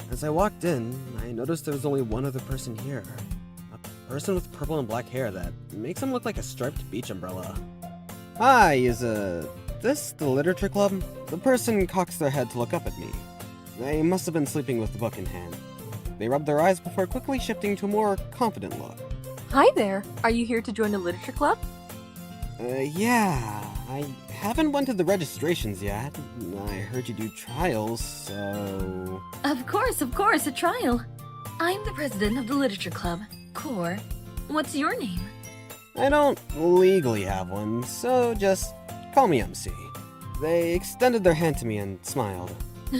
As I walked in, I noticed there was only one other person here. A person with purple and black hair that makes him look like a striped beach umbrella. Hi, is this the literature club? The person cocks their head to look up at me. They must have been sleeping with the book in hand. They rub their eyes before quickly shifting to a more confident look. Hi there. Are you here to join the literature club? Yeah. I haven't went to the registrations yet. I heard you do trials, so... Of course, a trial. I'm the president of the literature club, Core. What's your name? I don't legally have one, so just call me MC. They extended their hand to me and smiled.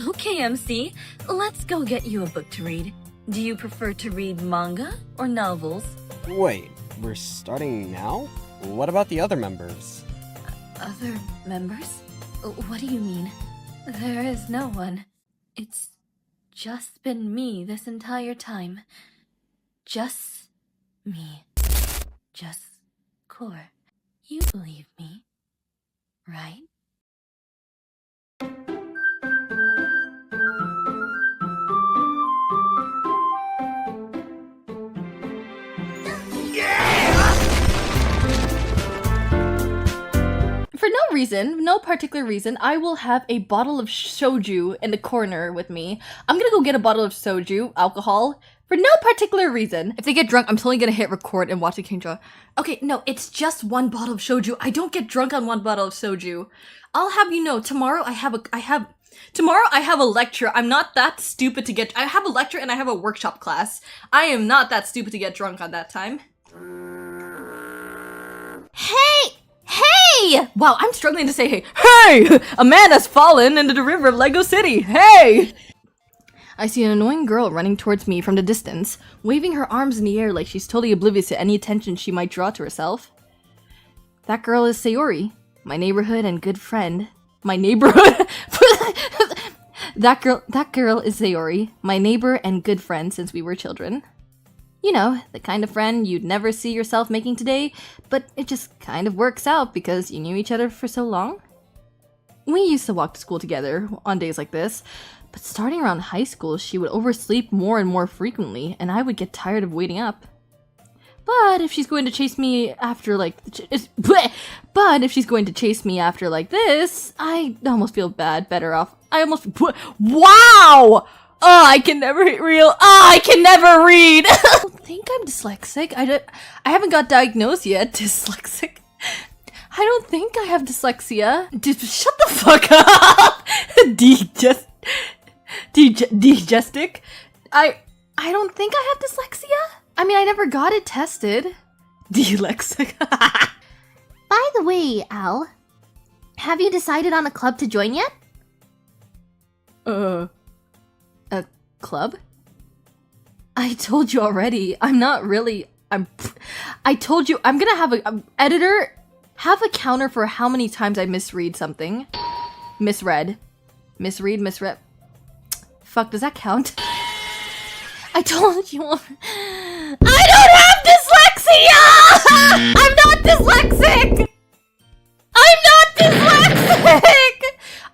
Okay, MC. Let's go get you a book to read. Do you prefer to read manga or novels? Wait, we're starting now? What about the other members? Other members? What do you mean? There is no one. It's just been me this entire time. Just me. Just Core. You believe me, right? For no reason, no particular reason, I will have a bottle of soju in the corner with me. I'm gonna go get a bottle of soju, alcohol, for no particular reason. If they get drunk, I'm totally gonna hit record and watch the King-drama. Okay, no, it's just one bottle of soju. I don't get drunk on one bottle of soju. I'll have you know, tomorrow I have a lecture. I'm not that stupid to get, I have a lecture and I have a workshop class. I am not that stupid to get drunk on that time. Hey! Hey! Wow, I'm struggling to say hey. Hey! A man has fallen into the river of Lego City. Hey! I see an annoying girl running towards me from the distance, waving her arms in the air like she's totally oblivious to any attention she might draw to herself. That girl is Sayori, my neighborhood and good friend. My neighborhood? That girl is Sayori, my neighbor and good friend since we were children. You know, the kind of friend you'd never see yourself making today, but it just kind of works out because you knew each other for so long. We used to walk to school together on days like this, but starting around high school, she would oversleep more and more frequently, and I would get tired of waiting up. But if she's going to chase me after like this, I almost feel better off. Wow! Oh, I can never read. I don't think I'm dyslexic. I haven't got diagnosed yet. Dyslexic. I don't think I have dyslexia. Shut the fuck up. Digestic. I don't think I have dyslexia. I mean, I never got it tested. Dyslexic. By the way, Al, have you decided on a club to join yet? A club? I told you already. I told you I'm gonna have a editor have a counter for how many times I misread something. Misread. Fuck, does that count? I told you. I don't have dyslexia! I'm not dyslexic!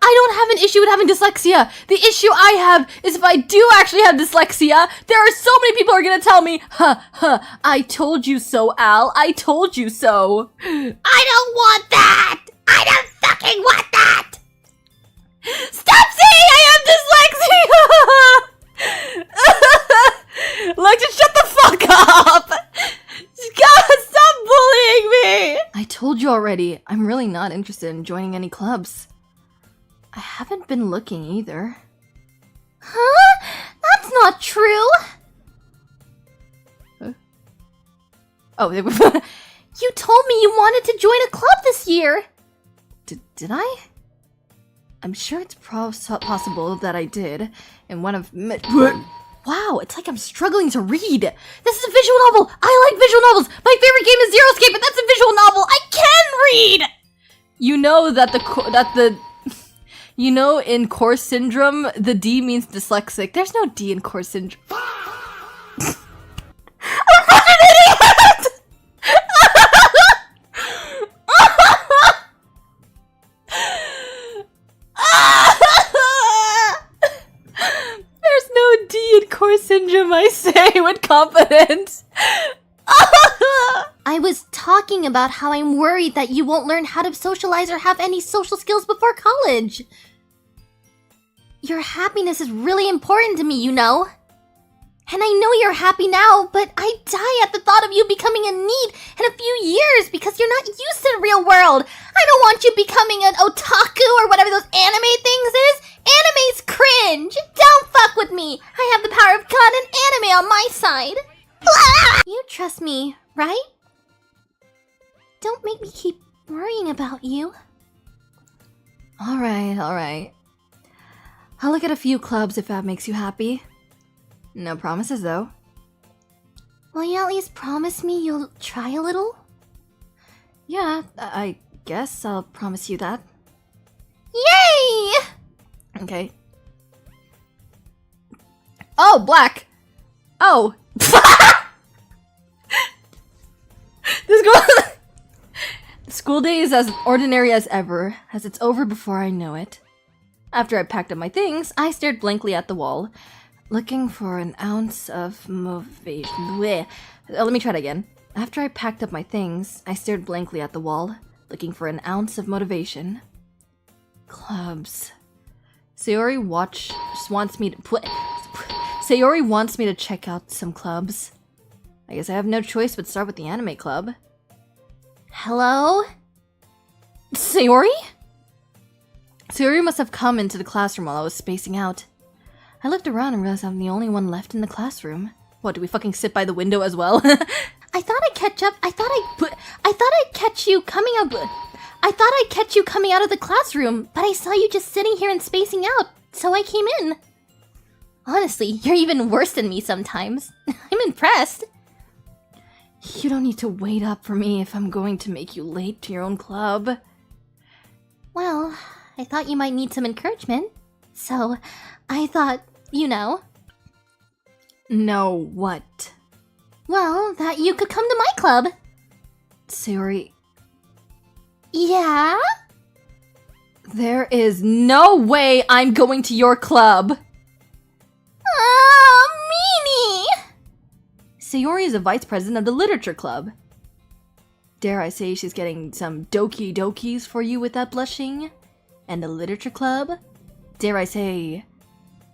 I don't have an issue with having dyslexia. The issue I have is if I do actually have dyslexia, there are so many people who are gonna tell me, I told you so, Al. I told you so. I don't want that! I don't fucking want that! Stop saying I have dyslexia! Lexi, shut the fuck up! God, stop bullying me! I told you already, I'm really not interested in joining any clubs. I haven't been looking either. Huh? That's not true! Huh? Oh, You told me you wanted to join a club this year! Did I? I'm sure it's possible that I did. In one of wow, it's like I'm struggling to read. This is a visual novel. I like visual novels. My favorite game is Zero Escape, but that's a visual novel. I can read. You know that you know in Core Syndrome the D means dyslexic. There's no D in Core Syndrome. I'm such an idiot. There's no D Tower syndrome, I say with confidence. I was talking about how I'm worried that you won't learn how to socialize or have any social skills before college. Your happiness is really important to me, you know. And I know you're happy now, but I die at the thought of you becoming a need in a few years because you're not used to the real world. I don't want you becoming an otaku or whatever those anime things is. Anime's cringe. Don't fuck with me. I have the power of God and anime on my side. You trust me, right? Don't make me keep worrying about you. Alright. I'll look at a few clubs if that makes you happy. No promises, though. Will you at least promise me you'll try a little? Yeah, I guess I'll promise you that. Yay! Okay. Oh, black! Oh! This girl... School day is as ordinary as ever, as it's over before I know it. After I packed up my things, I stared blankly at the wall, looking for an ounce of motivation. Bleh. Let me try it again. After I packed up my things, I stared blankly at the wall, looking for an ounce of motivation. Clubs. Sayori wants me to check out some clubs. I guess I have no choice but start with the anime club. Hello? Sayori? Sayori must have come into the classroom while I was spacing out. I looked around and realized I'm the only one left in the classroom. What, do we fucking sit by the window as well? I thought I'd catch up. I thought I'd catch you coming out. I thought I'd catch you coming out of the classroom, but I saw you just sitting here and spacing out, so I came in. Honestly, you're even worse than me sometimes. I'm impressed. You don't need to wait up for me if I'm going to make you late to your own club. Well, I thought you might need some encouragement, so I thought, you know. No, what? Well, that you could come to my club. Sayori, Yeah? there is no way I'm going to your club! Oh, meanie! Sayori is a vice president of the literature club. Dare I say she's getting some Doki Dokis for you with that blushing? And the literature club? Dare I say,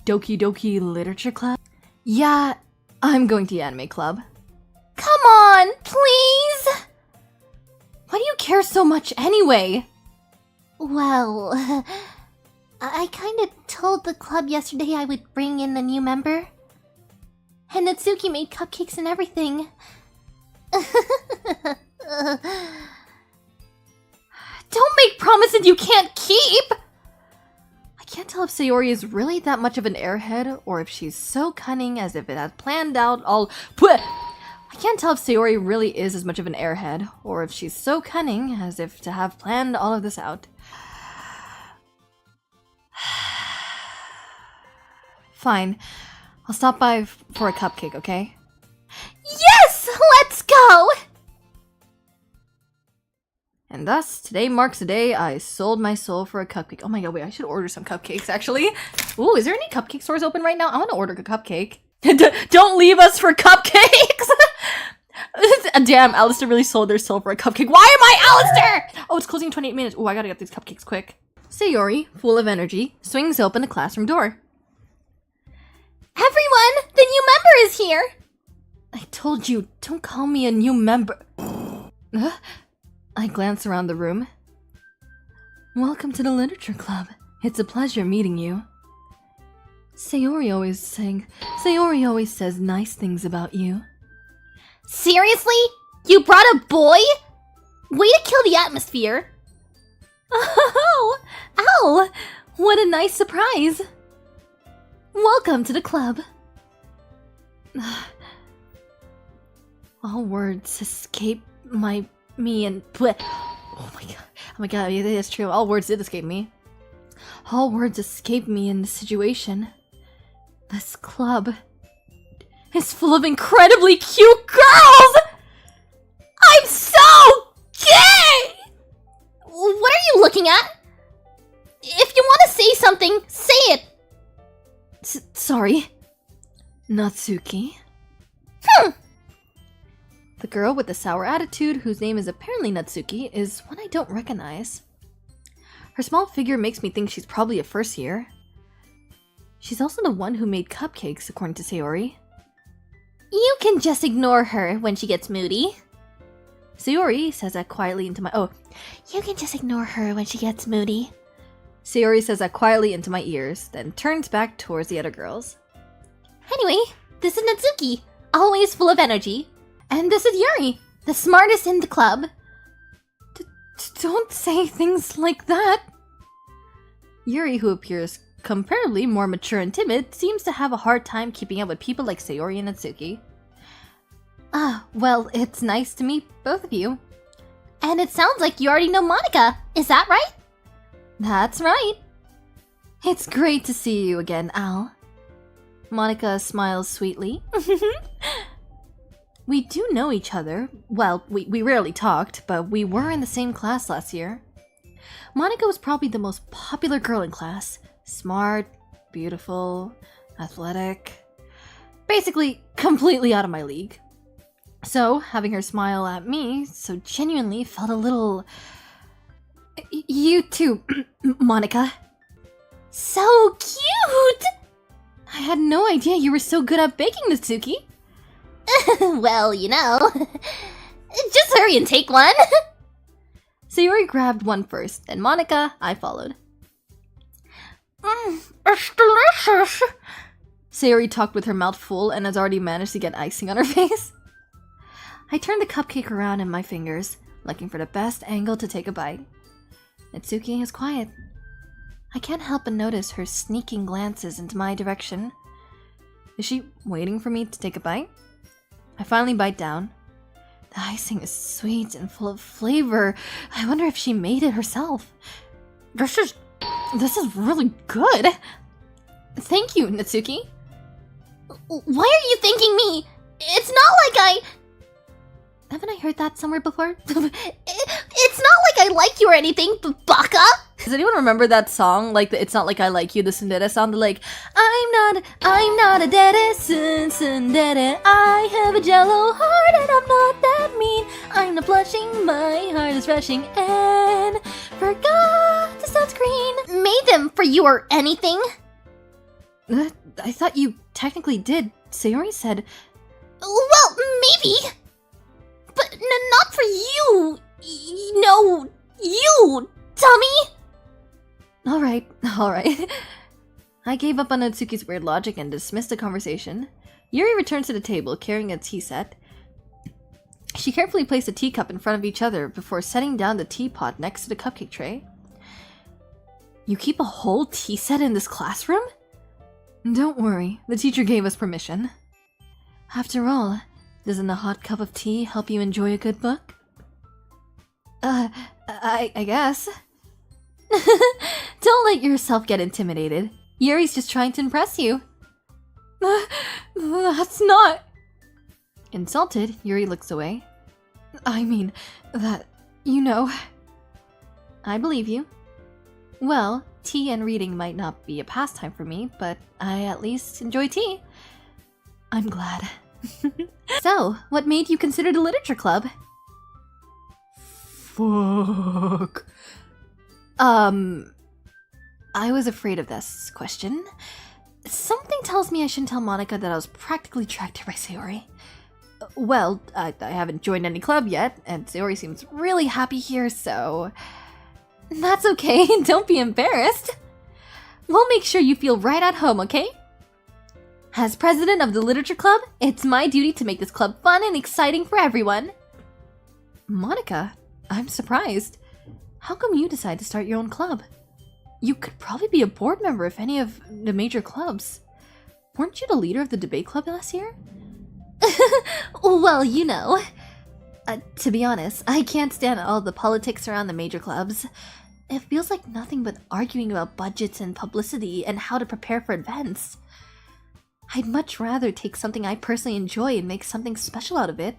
Doki Doki Literature Club? Yeah, I'm going to the anime club. Come on, please! Why do you care so much anyway? Well, I kinda told the club yesterday I would bring in a new member. And Natsuki made cupcakes and everything. Don't make promises you can't keep! I can't tell if Sayori is really that much of an airhead, or if she's so cunning as if it had planned out all— I can't tell if Sayori really is as much of an airhead, or if she's so cunning as if to have planned all of this out. Fine. I'll stop by for a cupcake, okay? Yes! Let's go! And thus, today marks the day I sold my soul for a cupcake. Oh my god, wait, I should order some cupcakes, actually. Ooh, is there any cupcake stores open right now? I want to order a cupcake. Don't leave us for cupcakes! Damn, Alistair really sold their soul for a cupcake. Why am I Alistair? Oh, it's closing in 28 minutes. Oh, I gotta get these cupcakes quick. Sayori, full of energy, swings open the classroom door. Everyone! The new member is here! I told you, don't call me a new member. I glance around the room. Welcome to the literature club. It's a pleasure meeting you. Sayori always says nice things about you. Seriously? You brought a boy? Way to kill the atmosphere! Oh, ow! What a nice surprise. Welcome to the club. All words escape me and— Oh my god, it is true. All words did escape me. All words escape me in this situation. This club is full of incredibly cute girls! I'm so gay! What are you looking at? If you want to say something, say it! Sorry. Natsuki? The girl with the sour attitude, whose name is apparently Natsuki, is one I don't recognize. Her small figure makes me think she's probably a first year. She's also the one who made cupcakes, according to Sayori. You can just ignore her when she gets moody. Sayori says that quietly into my— oh. You can just ignore her when she gets moody. Sayori says that quietly into my ears, then turns back towards the other girls. Anyway, this is Natsuki, always full of energy. And this is Yuri, the smartest in the club. Don't say things like that. Yuri, who appears comparably more mature and timid, seems to have a hard time keeping up with people like Sayori and Natsuki. Well, it's nice to meet both of you. And it sounds like you already know Monica, is that right? That's right. It's great to see you again, Al. Monica smiles sweetly. We do know each other. Well, we rarely talked, but we were in the same class last year. Monica was probably the most popular girl in class. Smart, beautiful, athletic. Basically, completely out of my league. So, having her smile at me so genuinely felt a little... You too, Monica. So cute! I had no idea you were so good at baking, Natsuki. Well, you know. Just hurry and take one. Sayori grabbed one first, then Monica, I followed. It's delicious. Sayori talked with her mouth full and has already managed to get icing on her face. I turned the cupcake around in my fingers, looking for the best angle to take a bite. Natsuki is quiet. I can't help but notice her sneaking glances into my direction. Is she waiting for me to take a bite? I finally bite down. The icing is sweet and full of flavor. I wonder if she made it herself. This is really good. Thank you, Natsuki. Why are you thanking me? It's not like Haven't I heard that somewhere before? It's not like I like you or anything, baka! Does anyone remember that song? Like, It's Not Like I Like You, the Tsundere song? They're like, I'm not a dere, tsundere. I have a jello heart and I'm not that mean. I'm not blushing, my heart is rushing and forgot the sunscreen. Made them for you or anything? I thought you technically did. Sayori said... Well, maybe. But not for you. No, you, dummy. Alright. I gave up on Natsuki's weird logic and dismissed the conversation. Yuri returns to the table carrying a tea set. She carefully placed a teacup in front of each other before setting down the teapot next to the cupcake tray. You keep a whole tea set in this classroom? Don't worry, the teacher gave us permission. After all, doesn't a hot cup of tea help you enjoy a good book? I guess. Don't let yourself get intimidated. Yuri's just trying to impress you. That's not... Insulted, Yuri looks away. I mean, you know... I believe you. Well, tea and reading might not be a pastime for me, but I at least enjoy tea. I'm glad. So, what made you consider the literature club? Fuck. I was afraid of this question. Something tells me I shouldn't tell Monica that I was practically tracked here by Sayori. Well, I haven't joined any club yet, and Sayori seems really happy here, so... That's okay, don't be embarrassed. We'll make sure you feel right at home, okay? As president of the literature club, it's my duty to make this club fun and exciting for everyone. Monica, I'm surprised. How come you decided to start your own club? You could probably be a board member of any of the major clubs. Weren't you the leader of the debate club last year? Well, you know. To be honest, I can't stand all the politics around the major clubs. It feels like nothing but arguing about budgets and publicity and how to prepare for events. I'd much rather take something I personally enjoy and make something special out of it.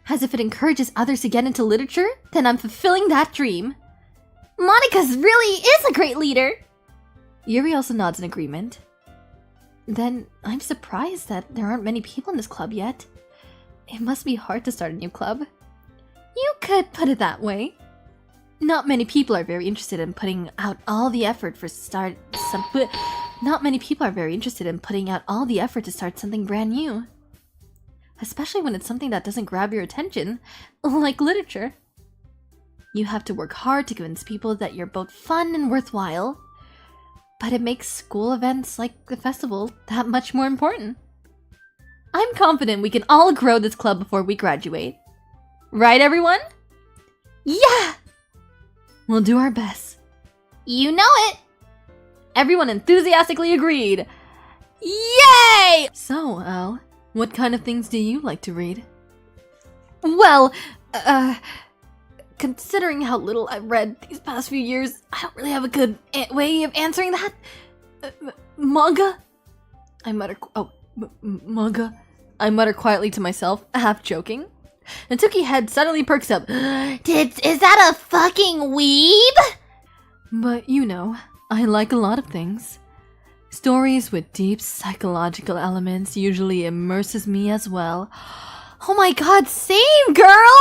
As if it encourages others to get into literature, then I'm fulfilling that dream. Monica's really is a great leader. Yuri also nods in agreement. then I'm surprised that there aren't many people in this club yet. It must be hard to start a new club. You could put it that way. Not many people are very interested in putting out all the effort to start something brand new. Especially when it's something that doesn't grab your attention, like literature. You have to work hard to convince people that you're both fun and worthwhile. But it makes school events like the festival that much more important. I'm confident we can all grow this club before we graduate. Right, everyone? Yeah! We'll do our best. You know it! Everyone enthusiastically agreed. Yay! So, Al, what kind of things do you like to read? Well, considering how little I've read these past few years, I don't really have a good way of answering that. Manga? I mutter. Manga? I mutter quietly to myself, half joking. Natsuki's head suddenly perks up. Is that a fucking weeb? But you know, I like a lot of things. Stories with deep psychological elements usually immerses me as well. Oh my god, same, girl!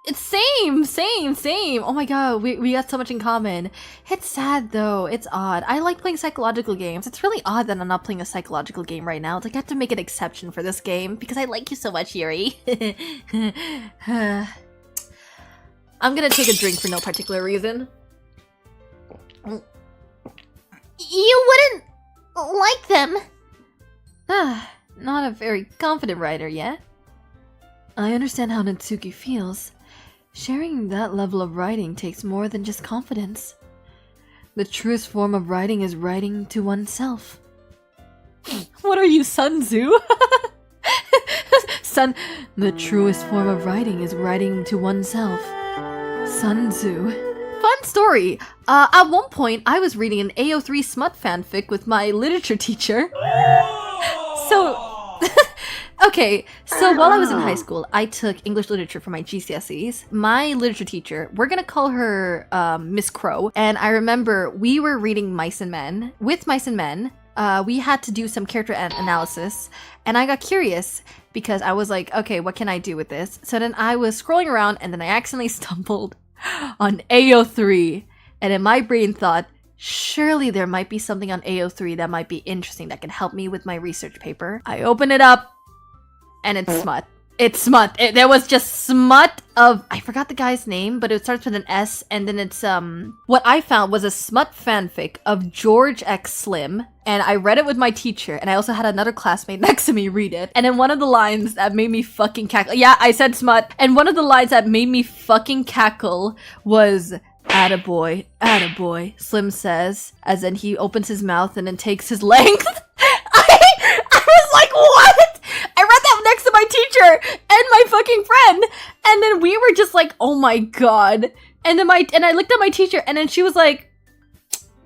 It's same. Oh my god, we got so much in common. It's sad though, it's odd. I like playing psychological games. It's really odd that I'm not playing a psychological game right now. It's like I have to make an exception for this game because I like you so much, Yuri. I'm gonna take a drink for no particular reason. You wouldn't like them. Not a very confident writer yet. I understand how Natsuki feels. Sharing that level of writing takes more than just confidence. The truest form of writing is writing to oneself. What are you, Sun Tzu? The truest form of writing is writing to oneself. Sun Tzu. Fun story. At one point, I was reading an AO3 smut fanfic with my literature teacher. Okay, so while I was in high school, I took English literature for my GCSEs. My literature teacher, we're gonna call her Miss Crow, and I remember we were reading Mice and Men. With Mice and Men, we had to do some character analysis, and I got curious because I was like, okay, what can I do with this? So then I was scrolling around, and then I accidentally stumbled on AO3, and in my brain thought, surely there might be something on AO3 that might be interesting that can help me with my research paper. I open it up, and it's smut. It's smut. There was just smut of... I forgot the guy's name, but it starts with an S, and then it's, what I found was a smut fanfic of George X Slim, and I read it with my teacher, and I also had another classmate next to me read it, and then one of the lines that made me fucking cackle... Yeah, I said smut. And one of the lines that made me fucking cackle was... Attaboy, attaboy, Slim says, as in he opens his mouth and then takes his length. I was like, what? I read that next to my teacher and my fucking friend, and then we were just like, oh my god. And then I looked at my teacher, and then she was like,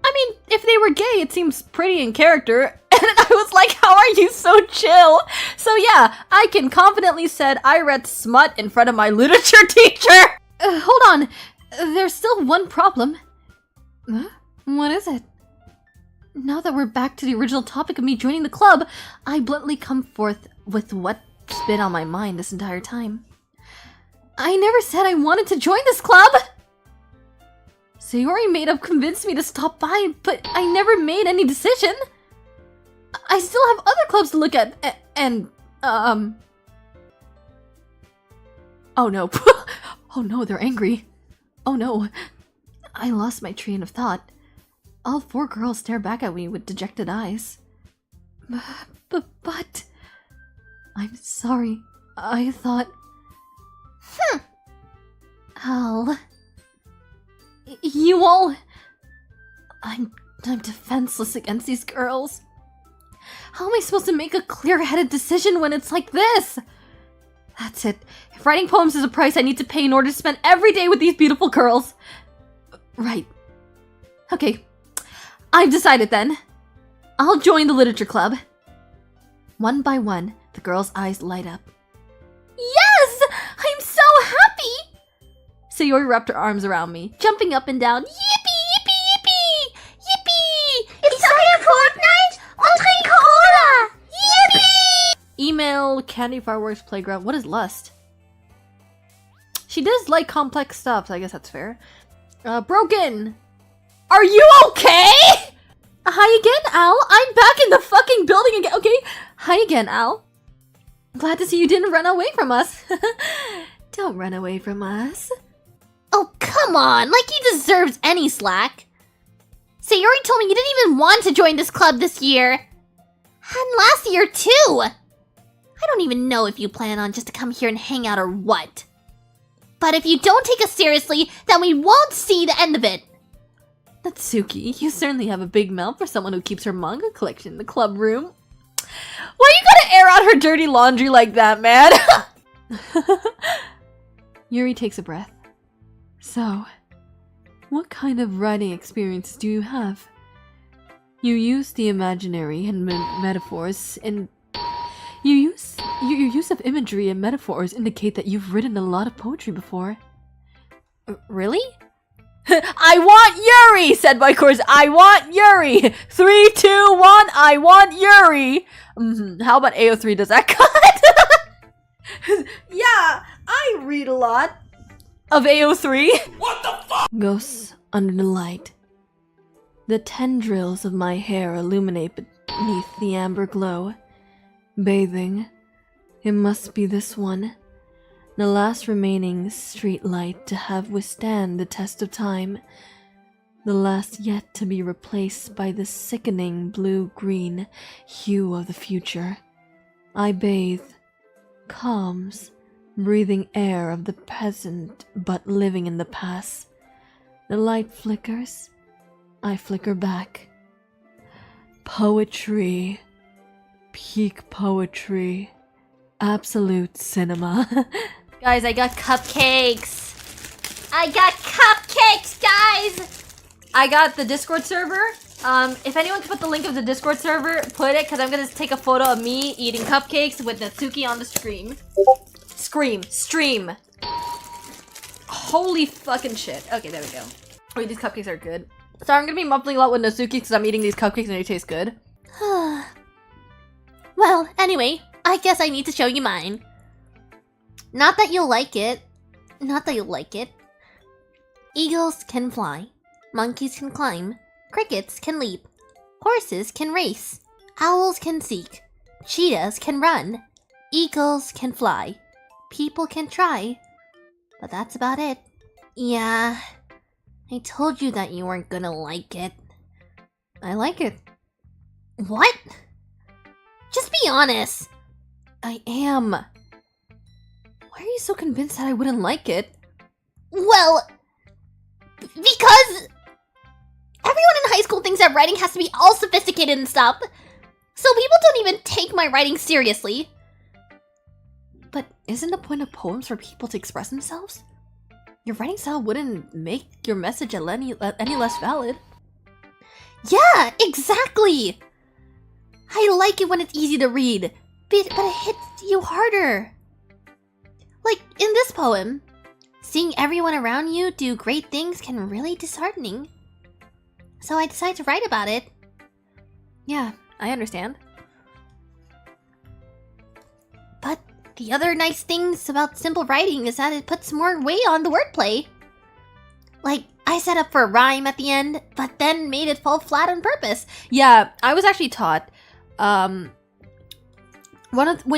I mean, if they were gay, it seems pretty in character. And I was like, how are you so chill? So yeah, I can confidently said I read smut in front of my literature teacher. Hold on. There's still one problem. Huh? What is it? Now that we're back to the original topic of me joining the club, I bluntly come forth with what's been on my mind this entire time. I never said I wanted to join this club! Sayori made up convinced me to stop by, but I never made any decision. I still have other clubs to look at, and, Oh no. Oh no, they're angry. Oh no. I lost my train of thought. All four girls stare back at me with dejected eyes. But... I'm sorry. I thought... Al... You all... I'm defenseless against these girls. How am I supposed to make a clear-headed decision when it's like this? That's it. If writing poems is a price I need to pay in order to spend every day with these beautiful girls. Right. Okay. I've decided then. I'll join the literature club. One by one, the girls' eyes light up. Yes! I'm so happy! Sayori wrapped her arms around me, jumping up and down. Yippee, yippee, yippee! Yippee! It's time for Fortnite! I'll drink cola! Email, candy, fireworks, playground. What is lust? She does like complex stuff, so I guess that's fair. Broken! Are you okay? Hi again, Al. I'm back in the fucking building again. Okay. Hi again, Al. Glad to see you didn't run away from us. Don't run away from us. Oh, come on! Like he deserves any slack. Sayori told me you didn't even want to join this club this year. And last year, too! I don't even know if you plan on just to come here and hang out or what. But if you don't take us seriously, then we won't see the end of it. Natsuki, you certainly have a big mouth for someone who keeps her manga collection in the club room. Why you gotta air out her dirty laundry like that, man? Yuri takes a breath. So, what kind of writing experience do you have? You use the imaginary and metaphors and your use of imagery and metaphors indicate that you've written a lot of poetry before. Really? I want Yuri, said my course. I want Yuri. 3, 2, 1. I want Yuri. How about AO3 does that cut? Yeah, I read a lot of AO3. What the fuck? Ghosts under the light. The tendrils of my hair illuminate beneath the amber glow. Bathing. It must be this one. The last remaining street light to have withstand the test of time. The last yet to be replaced by the sickening blue-green hue of the future. I bathe. Calms. Breathing air of the present but living in the past. The light flickers. I flicker back. Poetry. Peak poetry. Absolute cinema. Guys, I got cupcakes! I got cupcakes, guys! I got the Discord server. If anyone can put the link of the Discord server, put it, because I'm gonna take a photo of me eating cupcakes with Natsuki on the stream. Stream. Holy fucking shit. Okay, there we go. Wait, these cupcakes are good. So I'm gonna be mumbling a lot with Natsuki because I'm eating these cupcakes and they taste good. Well, anyway, I guess I need to show you mine. Not that you'll like it. Eagles can fly. Monkeys can climb. Crickets can leap. Horses can race. Owls can seek. Cheetahs can run. Eagles can fly. People can try. But that's about it. Yeah, I told you that you weren't gonna like it. I like it. What? Just be honest. I am. Why are you so convinced that I wouldn't like it? Well, because everyone in high school thinks that writing has to be all sophisticated and stuff. So people don't even take my writing seriously. But isn't the point of poems for people to express themselves? Your writing style wouldn't make your message any less valid. Yeah, exactly! I like it when it's easy to read, but it hits you harder. Like in this poem, seeing everyone around you do great things can really be disheartening. So I decided to write about it. Yeah, I understand. But the other nice things about simple writing is that it puts more weight on the wordplay. Like, I set up for a rhyme at the end, but then made it fall flat on purpose. Yeah, I was actually taught, when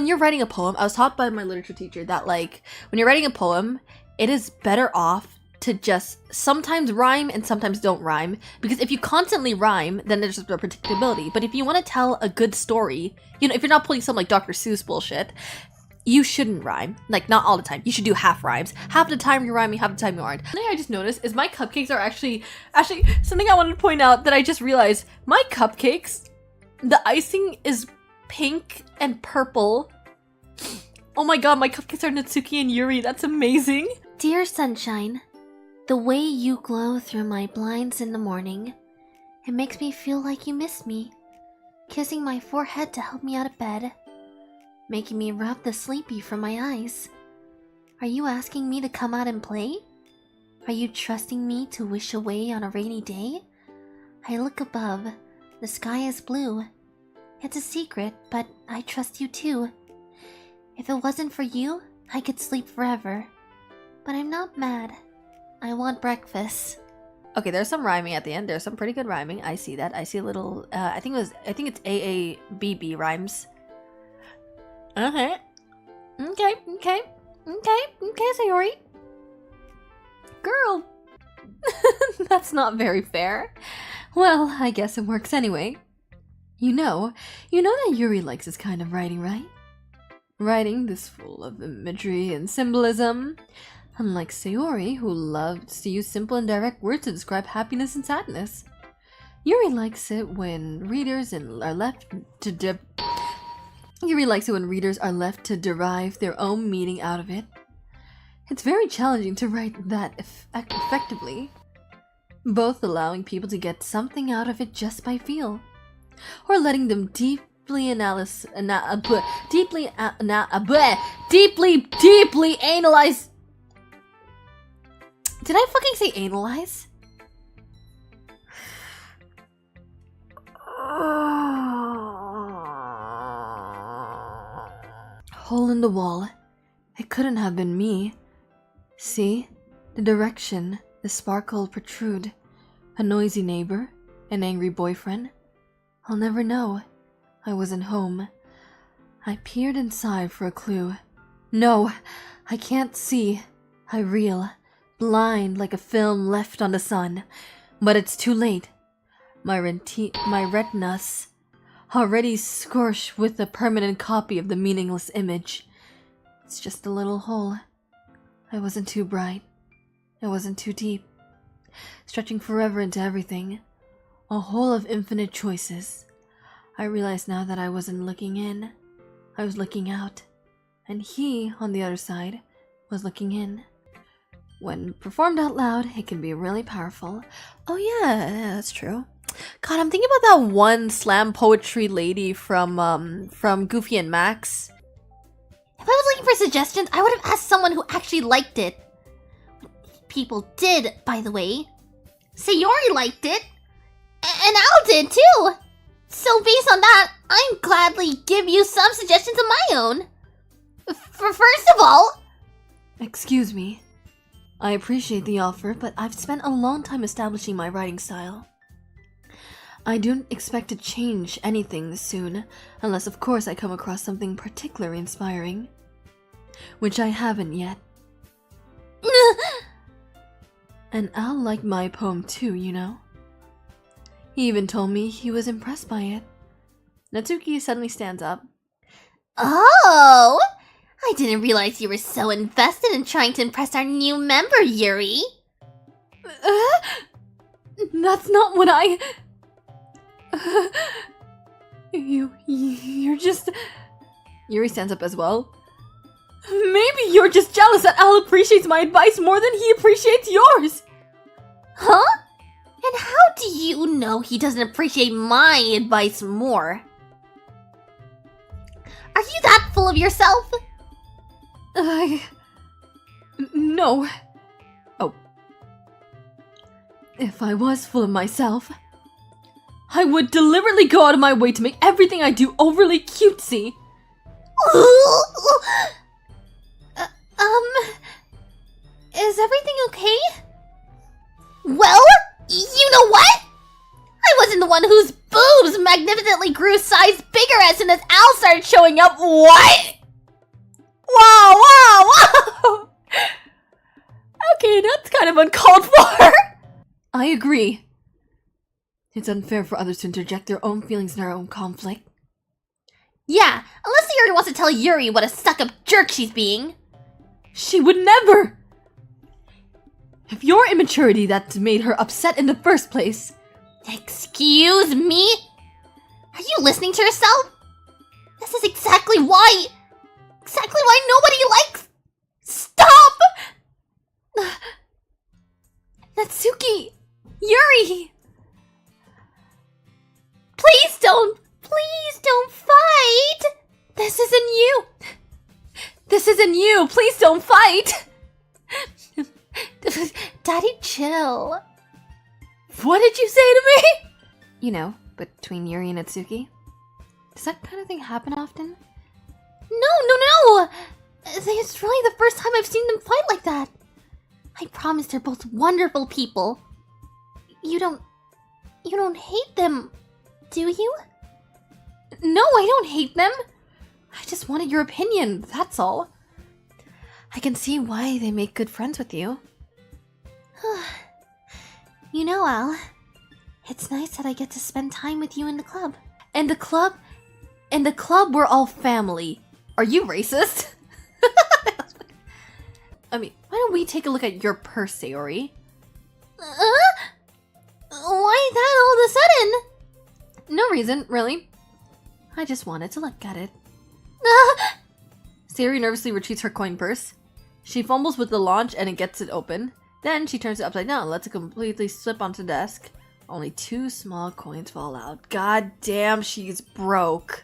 you're writing a poem, I was taught by my literature teacher that, like, when you're writing a poem, it is better off to just sometimes rhyme and sometimes don't rhyme. Because if you constantly rhyme, then there's just a predictability. But if you want to tell a good story, you know, if you're not pulling some, like, Dr. Seuss bullshit, you shouldn't rhyme. Like, not all the time. You should do half rhymes. Half the time you're rhyming, half the time you aren't. Something I just noticed is my cupcakes are actually something I wanted to point out that I just realized. My cupcakes, the icing is pink and purple. Oh my god, my cupcakes are Natsuki and Yuri. That's amazing. Dear sunshine, the way you glow through my blinds in the morning, it makes me feel like you miss me. Kissing my forehead to help me out of bed. Making me rub the sleepy from my eyes. Are you asking me to come out and play? Are you trusting me to wish away on a rainy day? I look above. The sky is blue. It's a secret, but I trust you too. If it wasn't for you, I could sleep forever. But I'm not mad. I want breakfast. Okay, there's some rhyming at the end. There's some pretty good rhyming. I see that. I see a little. I think it's AABB rhymes. Okay. Okay. Sayori. Girl. That's not very fair. Well, I guess it works anyway. You know that Yuri likes this kind of writing, right? Writing this full of imagery and symbolism. Unlike Sayori, who loves to use simple and direct words to describe happiness and sadness. Yuri likes it when readers are left to derive their own meaning out of it. It's very challenging to write that effectively, both allowing people to get something out of it just by feel, or letting them deeply analyze. Did I fucking say analyze? Hole in the wall. It couldn't have been me. See? The direction, the sparkle protrude. A noisy neighbor, an angry boyfriend. I'll never know. I wasn't home. I peered inside for a clue. No, I can't see. I reel. Blind like a film left on the sun, but it's too late. My retinas already scorched with a permanent copy of the meaningless image. It's just a little hole. I wasn't too bright. I wasn't too deep. Stretching forever into everything. A hole of infinite choices. I realized now that I wasn't looking in. I was looking out. And he, on the other side, was looking in. When performed out loud, it can be really powerful. Oh yeah, that's true. God, I'm thinking about that one slam poetry lady from Goofy and Max. If I was looking for suggestions, I would have asked someone who actually liked it. People did, by the way. Sayori liked it. And Al did too. So based on that, I'd gladly give you some suggestions of my own. First of all... Excuse me. I appreciate the offer, but I've spent a long time establishing my writing style. I don't expect to change anything soon, unless of course I come across something particularly inspiring. Which I haven't yet. And Al liked my poem too, you know. He even told me he was impressed by it. Natsuki suddenly stands up. Oh! I didn't realize you were so invested in trying to impress our new member, Yuri. That's not what I... You're just... Yuri stands up as well. Maybe you're just jealous that Al appreciates my advice more than he appreciates yours. Huh? And how do you know he doesn't appreciate my advice more? Are you that full of yourself? No. Oh. If I was full of myself, I would deliberately go out of my way to make everything I do overly cutesy. Is everything okay? Well, you know what? I wasn't the one whose boobs magnificently grew size bigger as soon as Al started showing up. What? Wow! Okay, that's kind of uncalled for. I agree. It's unfair for others to interject their own feelings in our own conflict. Yeah, unless Yuri wants to tell Yuri what a suck-up jerk she's being. She would never! If your immaturity that's made her upset in the first place... Excuse me? Are you listening to yourself? This is exactly why nobody likes... Stop! Natsuki! Yuri! Please don't fight! This isn't you! This isn't you! Please don't fight! Daddy, chill. What did you say to me? You know, between Yuri and Natsuki. Does that kind of thing happen often? No! It's really the first time I've seen them fight like that. I promise they're both wonderful people. You don't hate them, do you? No, I don't hate them. I just wanted your opinion, that's all. I can see why they make good friends with you. You know, Al, it's nice that I get to spend time with you in the club. And the club, we're all family. Are you racist? I mean, why don't we take a look at your purse, Sayori? Why that all of a sudden? No reason, really. I just wanted to look at it. Sayori nervously retrieves her coin purse. She fumbles with the launch and it gets it open. Then she turns it upside down and lets it completely slip onto the desk. Only 2 small coins fall out. God damn, she's broke.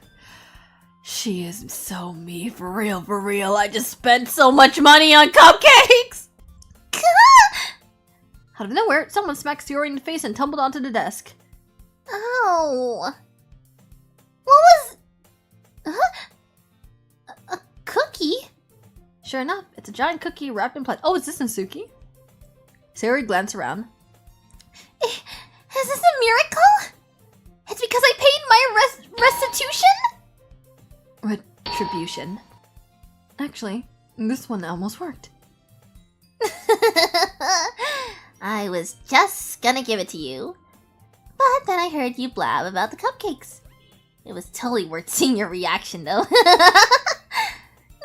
She is so me, for real. I just spent so much money on cupcakes! Out of nowhere, someone smacks Sayori in the face and tumbled onto the desk. Ow. What was... A cookie? Sure enough, it's a giant cookie wrapped in plastic. Oh, is this Natsuki? Sayori glanced around. Is this a miracle? It's because I paid my restitution? Retribution. Actually, this one almost worked. I was just gonna give it to you, but then I heard you blab about the cupcakes. It was totally worth seeing your reaction, though.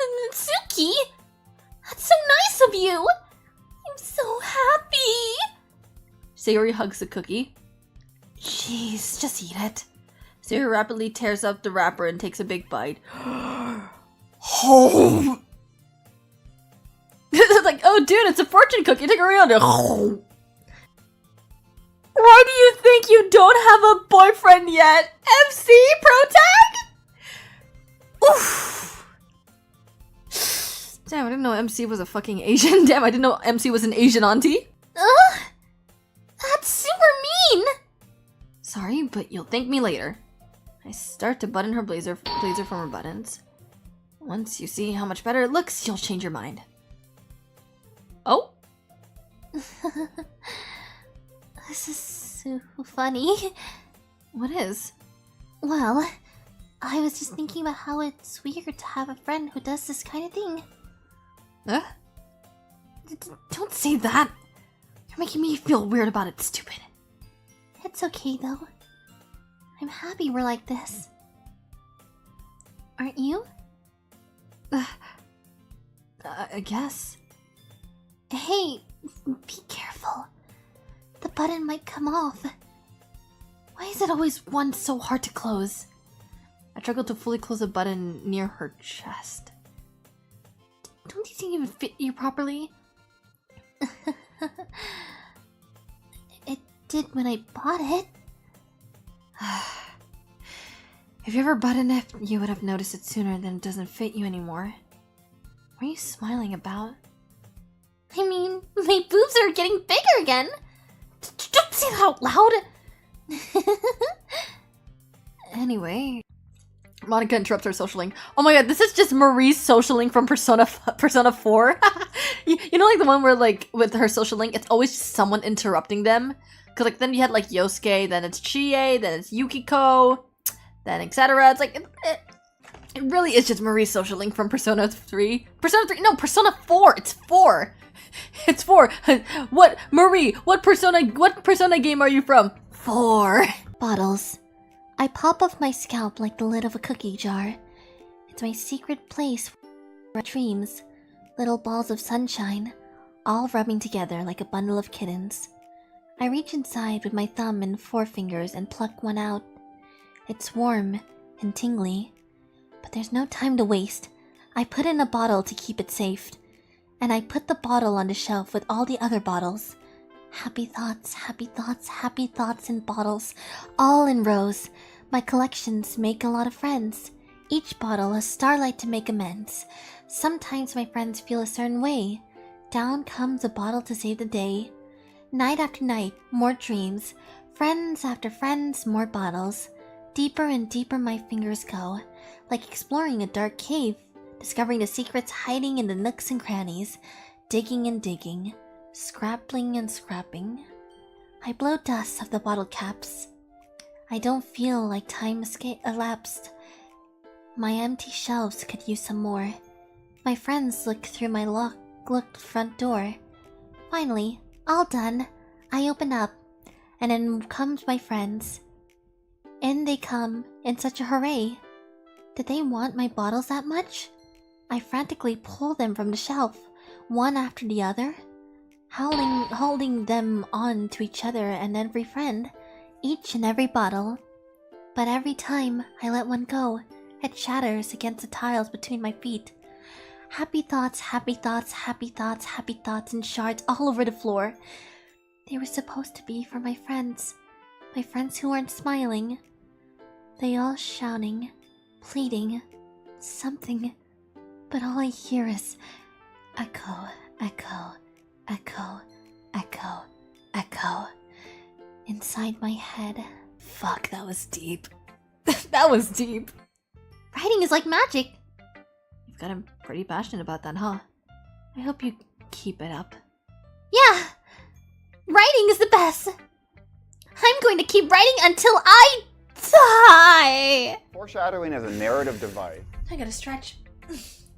Natsuki! That's so nice of you! I'm so happy! Sayori hugs the cookie. Jeez, just eat it. Sayori rapidly tears up the wrapper and takes a big bite. Oh! It's like, oh dude, it's a fortune cookie, take a real. Why do you think you don't have a boyfriend yet? MC Pro Tag? Oof! Damn, I didn't know MC was a fucking Asian. Damn, I didn't know MC was an Asian auntie. That's super mean! Sorry, but you'll thank me later. I start to button her blazer from her buttons. Once you see how much better it looks, you'll change your mind. Oh? This is so funny. What is? Well, I was just thinking about how it's weird to have a friend who does this kind of thing. Huh? Don't say that. You're making me feel weird about it, stupid. It's okay, though. I'm happy we're like this. Aren't you? I guess. Hey, be careful. The button might come off. Why is it always one so hard to close? I struggled to fully close a button near her chest. Don't these things even fit you properly? It did when I bought it. If you ever bought it, you would have noticed it sooner than it doesn't fit you anymore. What are you smiling about? I mean, my boobs are getting bigger again. Don't say that out loud. Anyway, Monica interrupts her social link. Oh my god, this is just Marie's social link from Persona 4. you know, like the one where, like, with her social link, it's always just someone interrupting them. Cause like then you had like Yosuke, then it's Chie, then it's Yukiko, then etc. It's like it really is just Marie's social link from Persona 3. Persona 4. It's 4. It's 4. What, Marie? What Persona game are you from? 4. Bottles. I pop off my scalp like the lid of a cookie jar. It's my secret place for dreams. Little balls of sunshine, all rubbing together like a bundle of kittens. I reach inside with my thumb and forefingers and pluck one out. It's warm and tingly, but there's no time to waste. I put in a bottle to keep it safe, and I put the bottle on the shelf with all the other bottles. Happy thoughts, happy thoughts, happy thoughts in bottles, all in rows. My collections make a lot of friends. Each bottle a starlight to make amends. Sometimes my friends feel a certain way. Down comes a bottle to save the day. Night after night, more dreams. Friends after friends, more bottles. Deeper and deeper my fingers go, like exploring a dark cave discovering the secrets hiding in the nooks and crannies, digging and digging, scrapping and scrapping. I blow dust off the bottle caps. I don't feel like time elapsed. My empty shelves could use some more. My friends look through my locked front door. Finally, all done. I open up, and in comes my friends. In they come in such a hurry. Did they want my bottles that much? I frantically pull them from the shelf, one after the other, holding them on to each other and every friend, each and every bottle. But every time I let one go, it shatters against the tiles between my feet. Happy thoughts, happy thoughts, happy thoughts, happy thoughts, and shards all over the floor. They were supposed to be for my friends who weren't smiling. They all shouting, pleading, something, but all I hear is echo, echo, echo, echo, echo. Inside my head. Fuck, that was deep. That was deep. Writing is like magic. You've gotten pretty passionate about that, huh? I hope you keep it up. Yeah! Writing is the best! I'm going to keep writing until I die! Foreshadowing is a narrative device. I gotta stretch.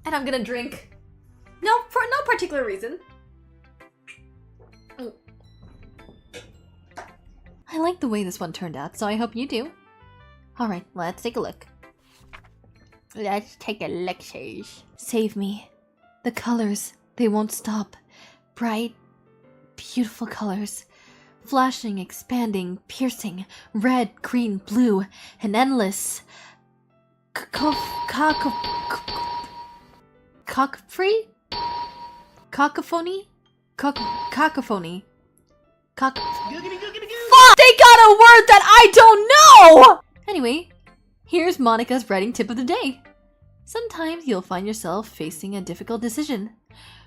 And I'm gonna drink. No, for no particular reason. I like the way this one turned out, so I hope you do. Alright, let's take a look. Let's take a look, Sage. Save me. The colors, they won't stop. Bright, beautiful colors. Flashing, expanding, piercing, red, green, blue, and endless. Cacophony? Cacophony? Fuck! They got a word that I don't know! Anyway, here's Monica's writing tip of the day. Sometimes you'll find yourself facing a difficult decision.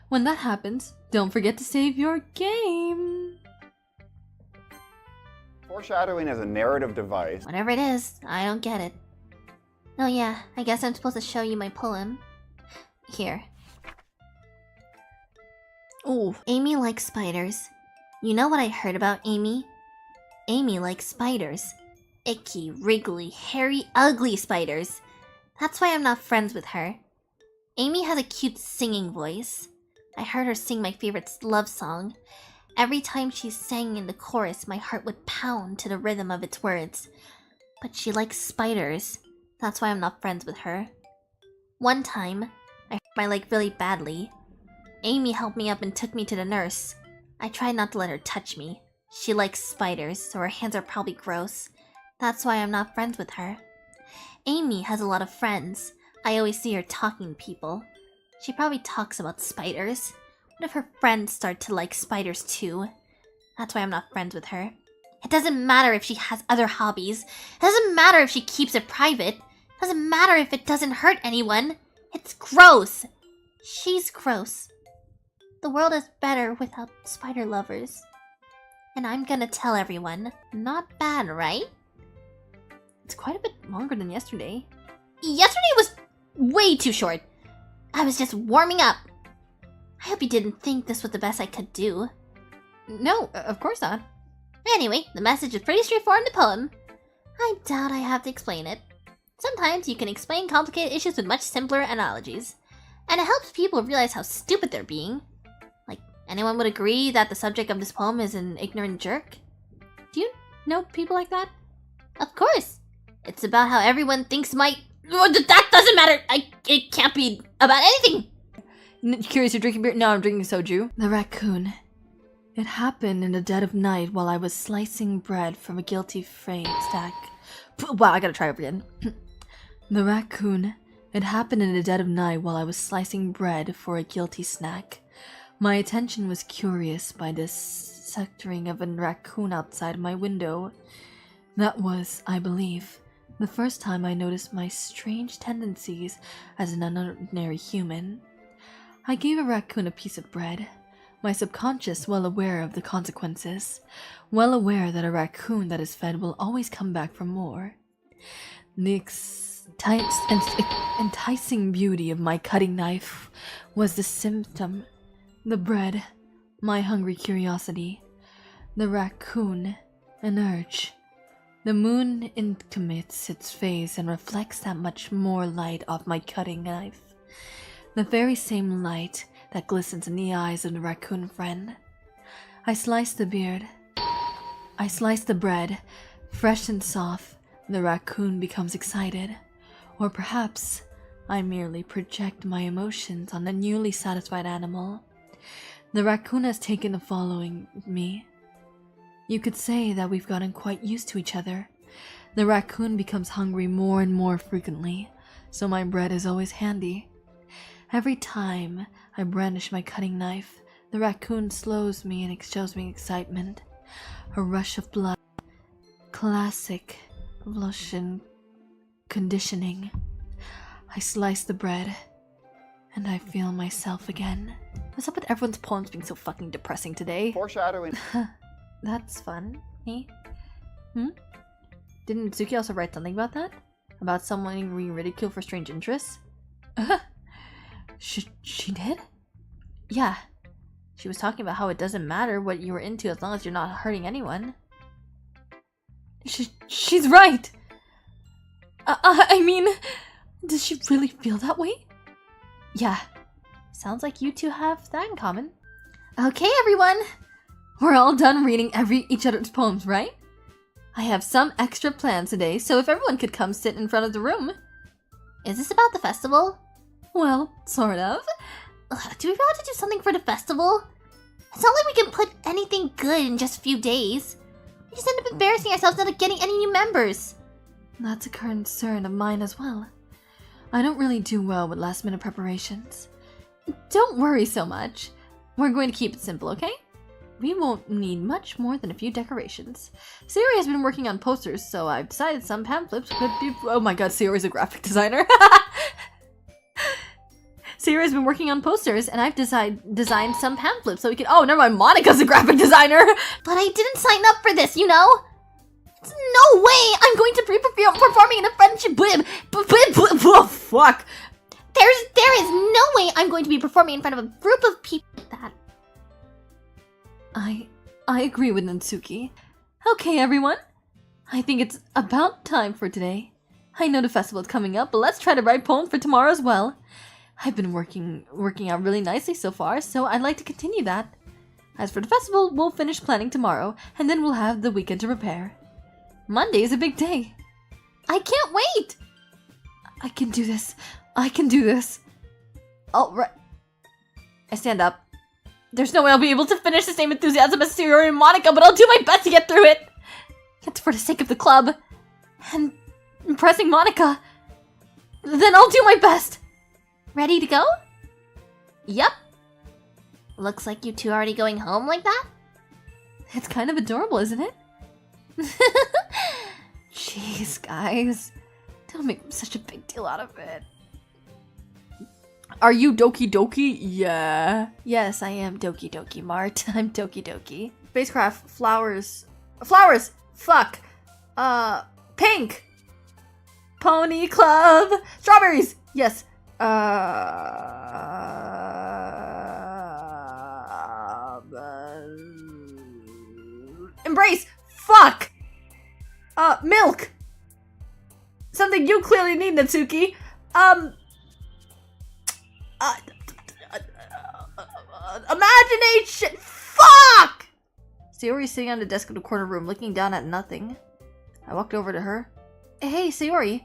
When that happens, don't forget to save your game. Foreshadowing is a narrative device. Whatever it is, I don't get it. Oh yeah, I guess I'm supposed to show you my poem. Here. Oh, Amy likes spiders. You know what I heard about Amy? Amy likes spiders. Icky, wriggly, hairy, ugly spiders. That's why I'm not friends with her. Amy has a cute singing voice. I heard her sing my favorite love song. Every time she sang in the chorus, my heart would pound to the rhythm of its words. But she likes spiders. That's why I'm not friends with her. One time, I hurt my leg really badly. Amy helped me up and took me to the nurse. I tried not to let her touch me. She likes spiders, so her hands are probably gross. That's why I'm not friends with her. Amy has a lot of friends. I always see her talking to people. She probably talks about spiders. What if her friends start to like spiders too? That's why I'm not friends with her. It doesn't matter if she has other hobbies. It doesn't matter if she keeps it private. It doesn't matter if it doesn't hurt anyone. It's gross. She's gross. The world is better without spider lovers. And I'm gonna tell everyone. Not bad, right? it's quite a bit longer than yesterday. Yesterday was way too short. I was just warming up. I hope you didn't think this was the best I could do. No, of course not. Anyway, the message is pretty straightforward in the poem. I doubt I have to explain it. Sometimes you can explain complicated issues with much simpler analogies. And it helps people realize how stupid they're being. Like, anyone would agree that the subject of this poem is an ignorant jerk? Do you know people like that? Of course. It's about how everyone thinks that doesn't matter. It can't be about anything. Curious, you're drinking beer? No, I'm drinking soju. The raccoon. It happened in the dead of night while I was slicing bread from a guilty frame stack. Wow, I gotta try over again. The raccoon. It happened in the dead of night while I was slicing bread for a guilty snack. My attention was curious by this sectoring of a raccoon outside my window. That was, I believe, the first time I noticed my strange tendencies as an unordinary human. I gave a raccoon a piece of bread, my subconscious well aware of the consequences, well aware that a raccoon that is fed will always come back for more. The enticing beauty of my cutting knife was the symptom, the bread, my hungry curiosity, the raccoon, an urge. The moon intimates its face and reflects that much more light off my cutting knife. The very same light that glistens in the eyes of the raccoon friend. I slice the beard. I slice the bread, fresh and soft. The raccoon becomes excited. Or perhaps I merely project my emotions on the newly satisfied animal. The raccoon has taken to following me. You could say that we've gotten quite used to each other. The raccoon becomes hungry more and more frequently, so my bread is always handy. Every time I brandish my cutting knife, the raccoon slows me and shows me excitement. A rush of blood. Classic Russian conditioning. I slice the bread, and I feel myself again. What's up with everyone's poems being so fucking depressing today? Foreshadowing. That's fun. Me? Didn't Mitsuki also write something about that? About someone being ridiculed for strange interests? She did? Yeah. She was talking about how it doesn't matter what you were into as long as you're not hurting anyone. She's right! I mean, does she really feel that way? Yeah. Sounds like you two have that in common. Okay, everyone! We're all done reading each other's poems, right? I have some extra plans today, so if everyone could come sit in front of the room. Is this about the festival? Well, sort of. Do we really have to do something for the festival? It's not like we can put anything good in just a few days. We just end up embarrassing ourselves instead of getting any new members. That's a concern of mine as well. I don't really do well with last-minute preparations. Don't worry so much. We're going to keep it simple, okay? We won't need much more than a few decorations. Sayori has been working on posters, so I've decided some pamphlets could be... Oh my god, Sayori's a graphic designer. Sayori's been working on posters, and I've designed some pamphlets so we can... Oh, never mind, Monica's a graphic designer! But I didn't sign up for this, you know? There's no way I'm going to be performing in a friendship... Oh, fuck! There is no way I'm going to be performing in front of a group of people like that. I agree with Natsuki. Okay, everyone. I think it's about time for today. I know the festival is coming up, but let's try to write poems for tomorrow as well. I've been working out really nicely so far, so I'd like to continue that. As for the festival, we'll finish planning tomorrow, and then we'll have the weekend to prepare. Monday is a big day. I can't wait! I can do this. I can do this. Alright. I stand up. There's no way I'll be able to finish the same enthusiasm as Sayori and Monica, but I'll do my best to get through it! It's for the sake of the club. And impressing Monica. Then I'll do my best! Ready to go? Yep. Looks like you two are already going home like that? It's kind of adorable, isn't it? Jeez, guys. Don't make such a big deal out of it. Are you Doki Doki? Yeah. Yes, I am Doki Doki, Mart. I'm Doki Doki. Spacecraft, flowers. Flowers! Fuck. Pink! Pony Club! Strawberries! Yes. Embrace! Fuck! Milk! Something you clearly need, Natsuki. Imagination! Fuck! Sayori's sitting on the desk in the corner room, looking down at nothing. I walked over to her. Hey, Sayori.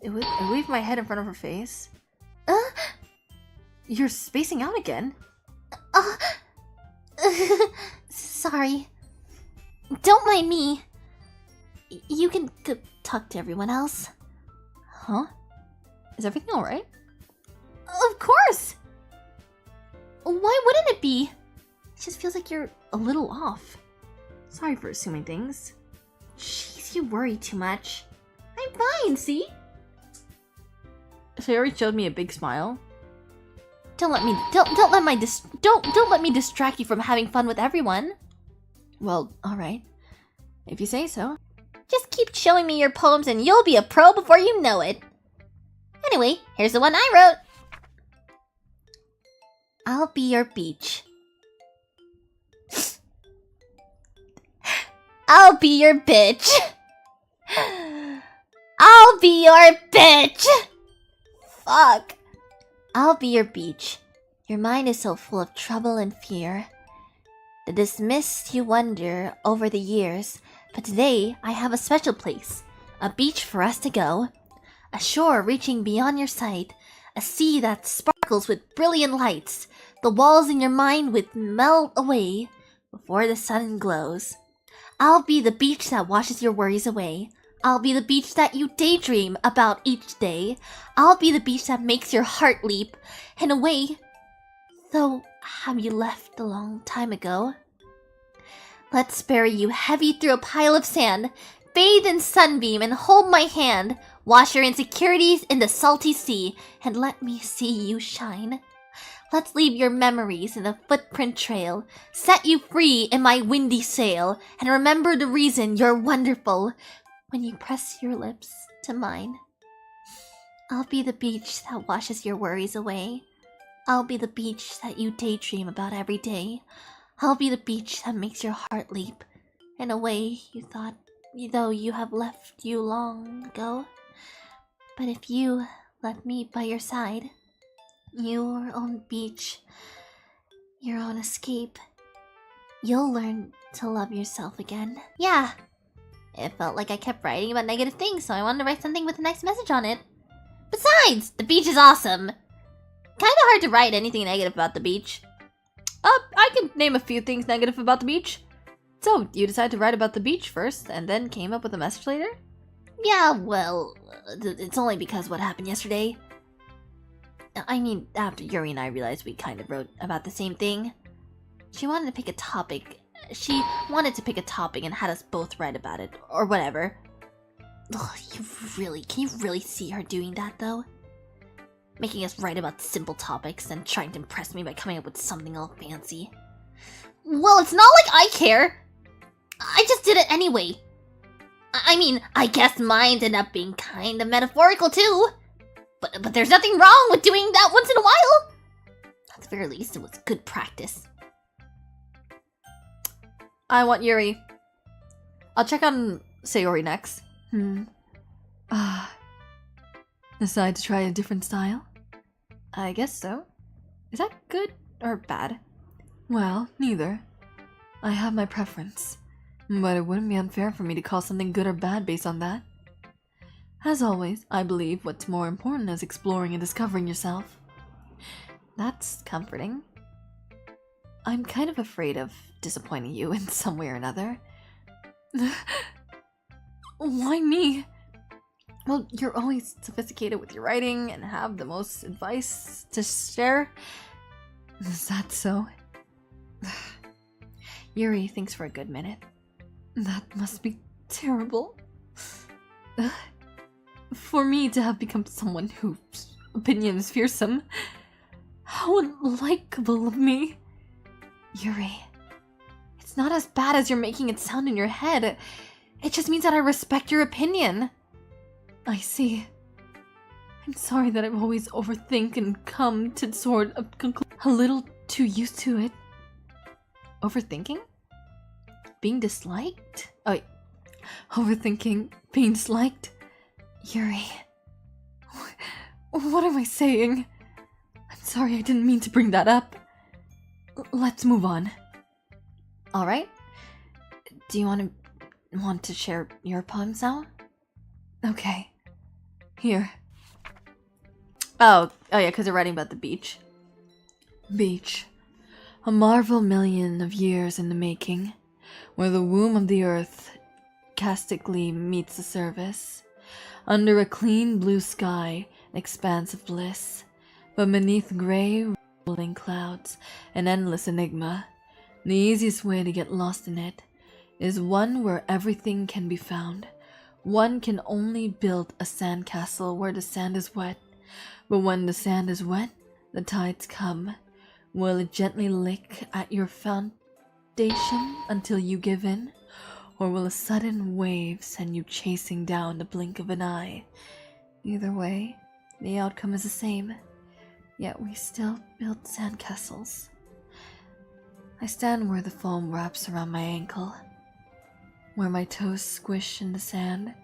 I waved my head in front of her face. You're spacing out again. Sorry. Don't mind me. You can talk to everyone else. Huh? Is everything alright? Of course! Why wouldn't it be? It just feels like you're a little off. Sorry for assuming things. Jeez, you worry too much. I'm fine, see? Sayori showed me a big smile. Don't let me distract you from having fun with everyone. Well, alright. If you say so. Just keep showing me your poems and you'll be a pro before you know it. Anyway, here's the one I wrote. I'll be your beach. I'll be your bitch. I'll be your bitch. Fuck. I'll be your beach. Your mind is so full of trouble and fear. The dismissed you wonder over the years, but today I have a special place. A beach for us to go. A shore reaching beyond your sight. A sea that sparkles with brilliant lights. The walls in your mind would melt away before the sun glows. I'll be the beach that washes your worries away. I'll be the beach that you daydream about each day. I'll be the beach that makes your heart leap. In a way, though, have you left a long time ago? Let's bury you heavy through a pile of sand. Bathe in sunbeam and hold my hand. Wash your insecurities in the salty sea and let me see you shine. Let's leave your memories in the footprint trail. Set you free in my windy sail. And remember the reason you're wonderful when you press your lips to mine. I'll be the beach that washes your worries away. I'll be the beach that you daydream about every day. I'll be the beach that makes your heart leap in a way you thought, though you have left you long ago. But if you let me by your side, your own beach, your own escape, you'll learn to love yourself again. Yeah, it felt like I kept writing about negative things, so I wanted to write something with a nice message on it. Besides, the beach is awesome. Kinda hard to write anything negative about the beach. I can name a few things negative about the beach. So, you decided to write about the beach first, and then came up with a message later? Yeah, well, it's only because what happened yesterday. I mean, after Yuri and I realized we kind of wrote about the same thing. She wanted to pick a topic. She wanted to pick a topic and had us both write about it, or whatever. Ugh, can you really see her doing that, though? Making us write about simple topics and trying to impress me by coming up with something all fancy. Well, it's not like I care. I just did it anyway. I mean, I guess mine ended up being kind of metaphorical too. But there's nothing wrong with doing that once in a while. At the very least, it was good practice. I want Yuri. I'll check on Sayori next. Decide to try a different style? I guess so. Is that good or bad? Well, neither. I have my preference. But it wouldn't be unfair for me to call something good or bad based on that. As always, I believe what's more important is exploring and discovering yourself. That's comforting. I'm kind of afraid of disappointing you in some way or another. Why me? Well, you're always sophisticated with your writing and have the most advice to share. Is that so? Yuri thinks for a good minute. That must be terrible. For me to have become someone whose opinion is fearsome. How unlikable of me. Yuri, it's not as bad as you're making it sound in your head. It just means that I respect your opinion. I see. I'm sorry that I've always overthink and come to sort of a little too used to it. Overthinking? Being disliked? Oh, wait. Overthinking, being disliked? Yuri. What am I saying? I'm sorry, I didn't mean to bring that up. Let's move on. Alright. Do you want to share your poems now? Okay. Here. Oh yeah, because they're writing about the beach. Beach. A marvel million of years in the making, where the womb of the earth castically meets the surface. Under a clean blue sky, an expanse of bliss, but beneath grey, rolling clouds, an endless enigma. The easiest way to get lost in it is one where everything can be found. One can only build a sandcastle where the sand is wet, but when the sand is wet, the tides come. Will it gently lick at your foundation until you give in? Or will a sudden wave send you chasing down the blink of an eye? Either way, The outcome is the same, yet we still build sandcastles. I stand where the foam wraps around my ankle, where my toes squish in the sand.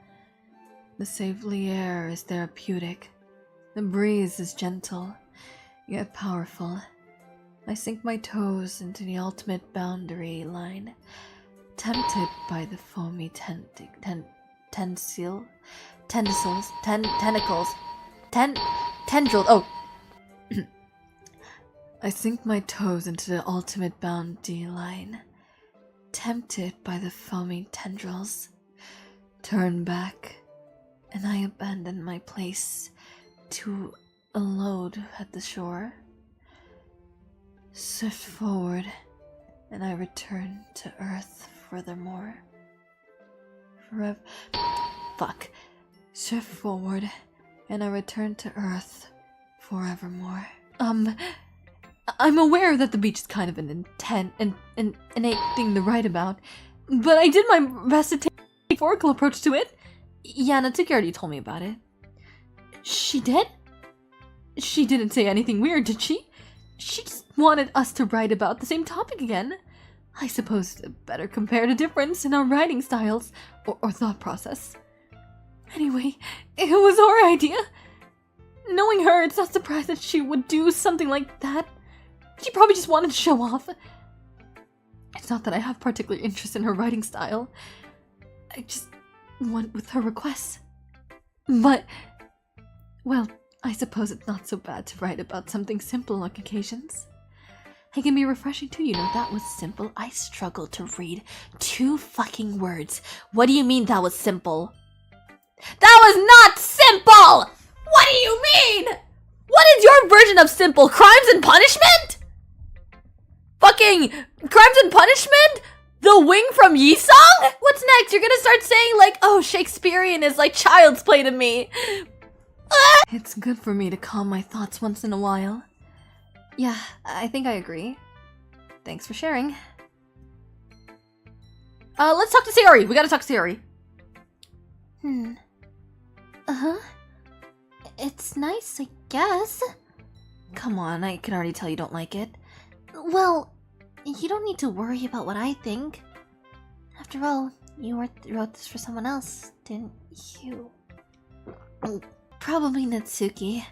The savory air is therapeutic. The breeze is gentle, yet powerful. I sink my toes into the ultimate boundary line, tempted by the foamy tendrils. Oh, I sink my toes into the ultimate boundary line, tempted by the foamy tendrils. Turn back, and I abandon my place to a load at the shore. Shift forward, and I return to Earth furthermore. Fuck. Shift forward, and I return to Earth forevermore. I'm aware that the beach is kind of an innate thing to write about, but I did my best to take a metaphorical approach to it. Yeah, Natsuki already told me about it. She did? She didn't say anything weird, did she? She just wanted us to write about the same topic again. I suppose to better compare the difference in our writing styles or thought process. Anyway, it was our idea. Knowing her, it's not surprised that she would do something like that. She probably just wanted to show off. It's not that I have particular interest in her writing style. I just went with her requests. But, well, I suppose it's not so bad to write about something simple on occasions. It can be refreshing too, you know. That was simple. I struggled to read 2 fucking words. What do you mean that was simple? That was not simple! What do you mean? What is your version of simple? Crimes and punishment? Fucking crimes and punishment? The wing from Yisong? What's next? You're gonna start saying like, oh, Shakespearean is like child's play to me. It's good for me to calm my thoughts once in a while. Yeah, I think I agree. Thanks for sharing. Let's talk to Sayori. We gotta talk to Sayori. Uh-huh. It's nice, I guess. Come on, I can already tell you don't like it. Well, you don't need to worry about what I think. After all, you wrote this for someone else, didn't you? Probably Natsuki.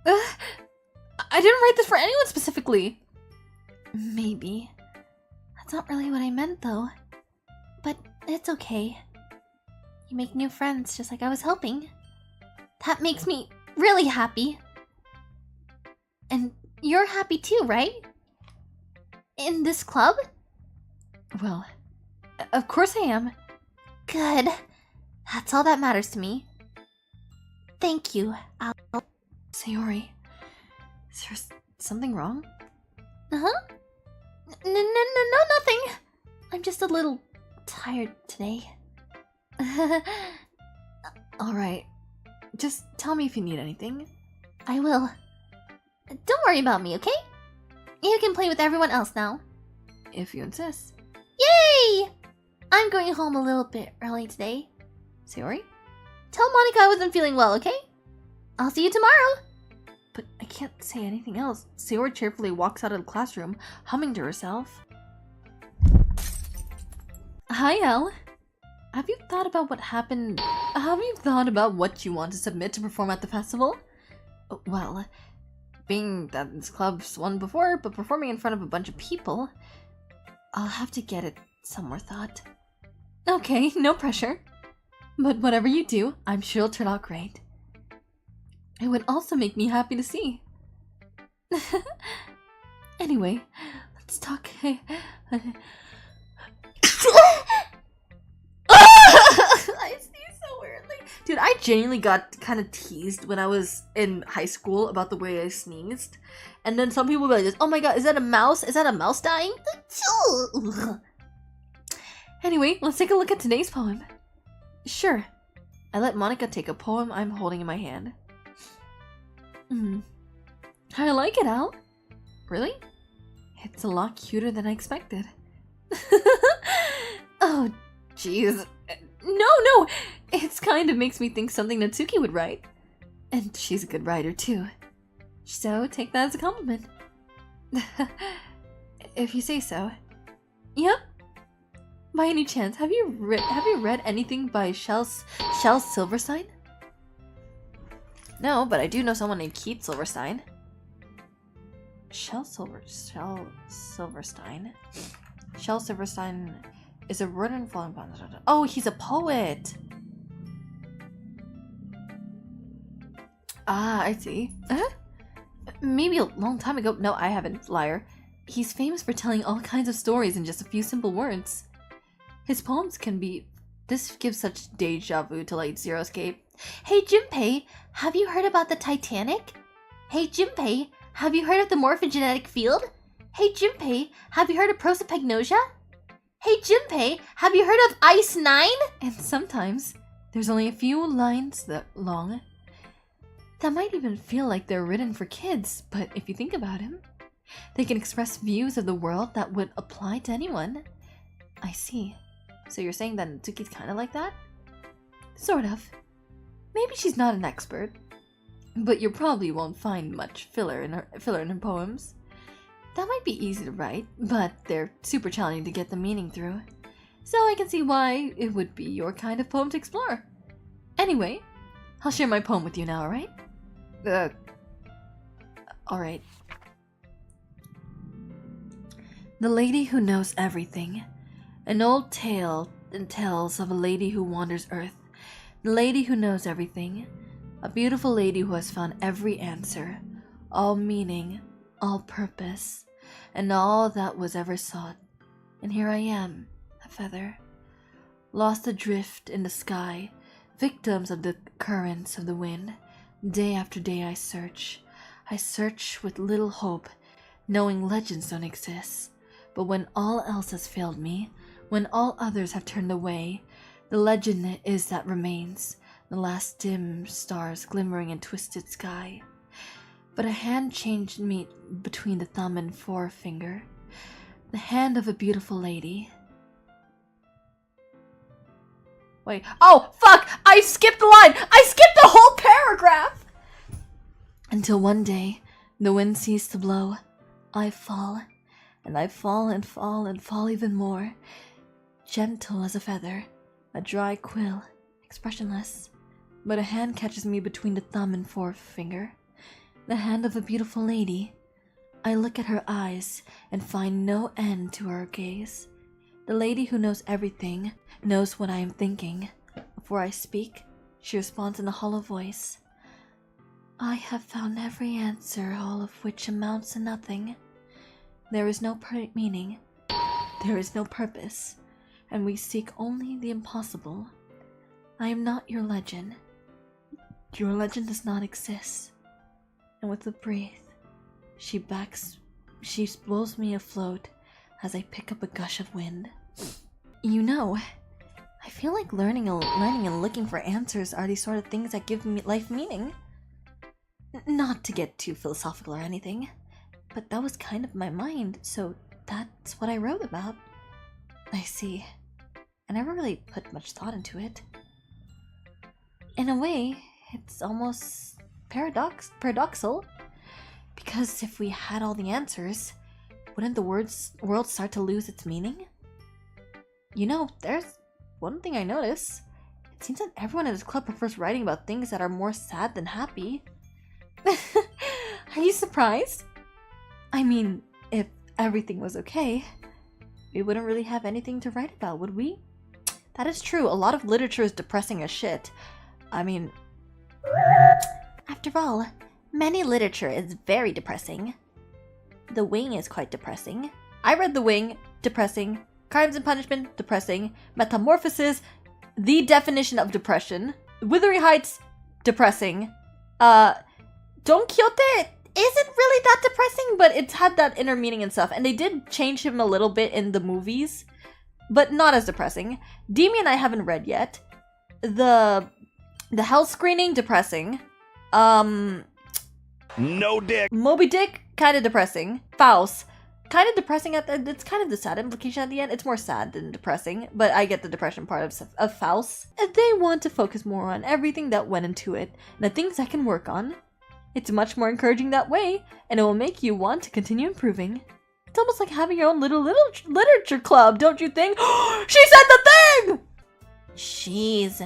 I didn't write this for anyone specifically. Maybe. That's not really what I meant, though. But it's okay. You make new friends just like I was hoping. That makes me really happy. And you're happy too, right? In this club? Well, of course I am. Good. That's all that matters to me. Thank you, Al. Sayori, is there something wrong? Uh-huh. No, nothing. I'm just a little tired today. Alright, just tell me if you need anything. I will. Don't worry about me, okay? You can play with everyone else now. If you insist. Yay! I'm going home a little bit early today. Sayori? Tell Monica I wasn't feeling well, okay? I'll see you tomorrow. But I can't say anything else. Sayori cheerfully walks out of the classroom, humming to herself. Hi, Elle. Have you thought about what happened? Have you thought about what you want to submit to perform at the festival? Well, being that this club's won before, but performing in front of a bunch of people, I'll have to get it some more thought. Okay, no pressure. But whatever you do, I'm sure it'll turn out great. It would also make me happy to see. Anyway, let's talk. I sneeze so weirdly. Dude, I genuinely got kind of teased when I was in high school about the way I sneezed. And then some people were like, oh my god, is that a mouse? Is that a mouse dying? Anyway, let's take a look at today's poem. Sure. I let Monica take a poem I'm holding in my hand. I like it, Al. Really? It's a lot cuter than I expected. Oh, jeez. No! It kind of makes me think something Natsuki would write. And she's a good writer, too. So take that as a compliment. If you say so. Yep. By any chance, have you read anything by Shel Silverstein? No, but I do know someone named Keith Silverstein. Shel Silverstein. Shel Silverstein is a rodent falling upon. Oh, he's a poet. Ah, I see. Maybe a long time ago. No, I haven't. Liar. He's famous for telling all kinds of stories in just a few simple words. His poems can be... This gives such deja vu to Light Zero Escape. Hey Junpei, have you heard about the Titanic? Hey Junpei, have you heard of the morphogenetic field? Hey Junpei, have you heard of prosopagnosia? Hey Junpei, have you heard of Ice 9? And sometimes, there's only a few lines that long. That might even feel like they're written for kids, but if you think about him, they can express views of the world that would apply to anyone. I see. So you're saying that Natsuki's kind of like that? Sort of. Maybe she's not an expert, but you probably won't find much filler in her poems. That might be easy to write, but they're super challenging to get the meaning through. So I can see why it would be your kind of poem to explore. Anyway, I'll share my poem with you now, alright? Alright. The Lady Who Knows Everything. An old tale and tells of a lady who wanders earth. The lady who knows everything. A beautiful lady who has found every answer, all meaning, all purpose, and all that was ever sought. And here I am, a feather, lost adrift in the sky, victims of the currents of the wind. Day after day I search with little hope, knowing legends don't exist. But when all else has failed me, when all others have turned away, the legend is that remains, the last dim stars glimmering in twisted sky. But a hand changed me between the thumb and forefinger, the hand of a beautiful lady. Wait, oh, fuck! I skipped the line! I skipped the whole paragraph! Until one day, the wind ceased to blow. I fall, and I fall and fall and fall even more. Gentle as a feather, a dry quill, expressionless. But a hand catches me between the thumb and forefinger. The hand of a beautiful lady. I look at her eyes and find no end to her gaze. The lady who knows everything knows what I am thinking. Before I speak, she responds in a hollow voice. I have found every answer, all of which amounts to nothing. There is no meaning. There is no purpose. And we seek only the impossible. I am not your legend. Your legend does not exist. And with a breath, she blows me afloat as I pick up a gush of wind. You know, I feel like learning and looking for answers are these sort of things that give me life meaning. Not to get too philosophical or anything, but that was kind of my mind, so that's what I wrote about. I see. I never really put much thought into it. In a way, it's almost paradoxal. Because if we had all the answers, wouldn't the world start to lose its meaning? You know, there's one thing I notice. It seems that everyone in this club prefers writing about things that are more sad than happy. Are you surprised? I mean, if everything was okay, we wouldn't really have anything to write about, would we? That is true. A lot of literature is depressing as shit. I mean... After all, many literature is very depressing. The Wing is quite depressing. I read The Wing. Depressing. Crimes and Punishment. Depressing. Metamorphosis. The definition of depression. Wuthering Heights. Depressing. Don Quixote isn't really that depressing, but it's had that inner meaning and stuff. And they did change him a little bit in the movies, but not as depressing. Demian I haven't read yet. The Hell Screening, depressing. No dick. Moby Dick, kind of depressing. Faust, kind of depressing it's kind of the sad implication at the end. It's more sad than depressing, but I get the depression part of Faust. They want to focus more on everything that went into it and the things I can work on. It's much more encouraging that way, and it will make you want to continue improving. It's almost like having your own little literature club, don't you think? She said the thing! Jeez.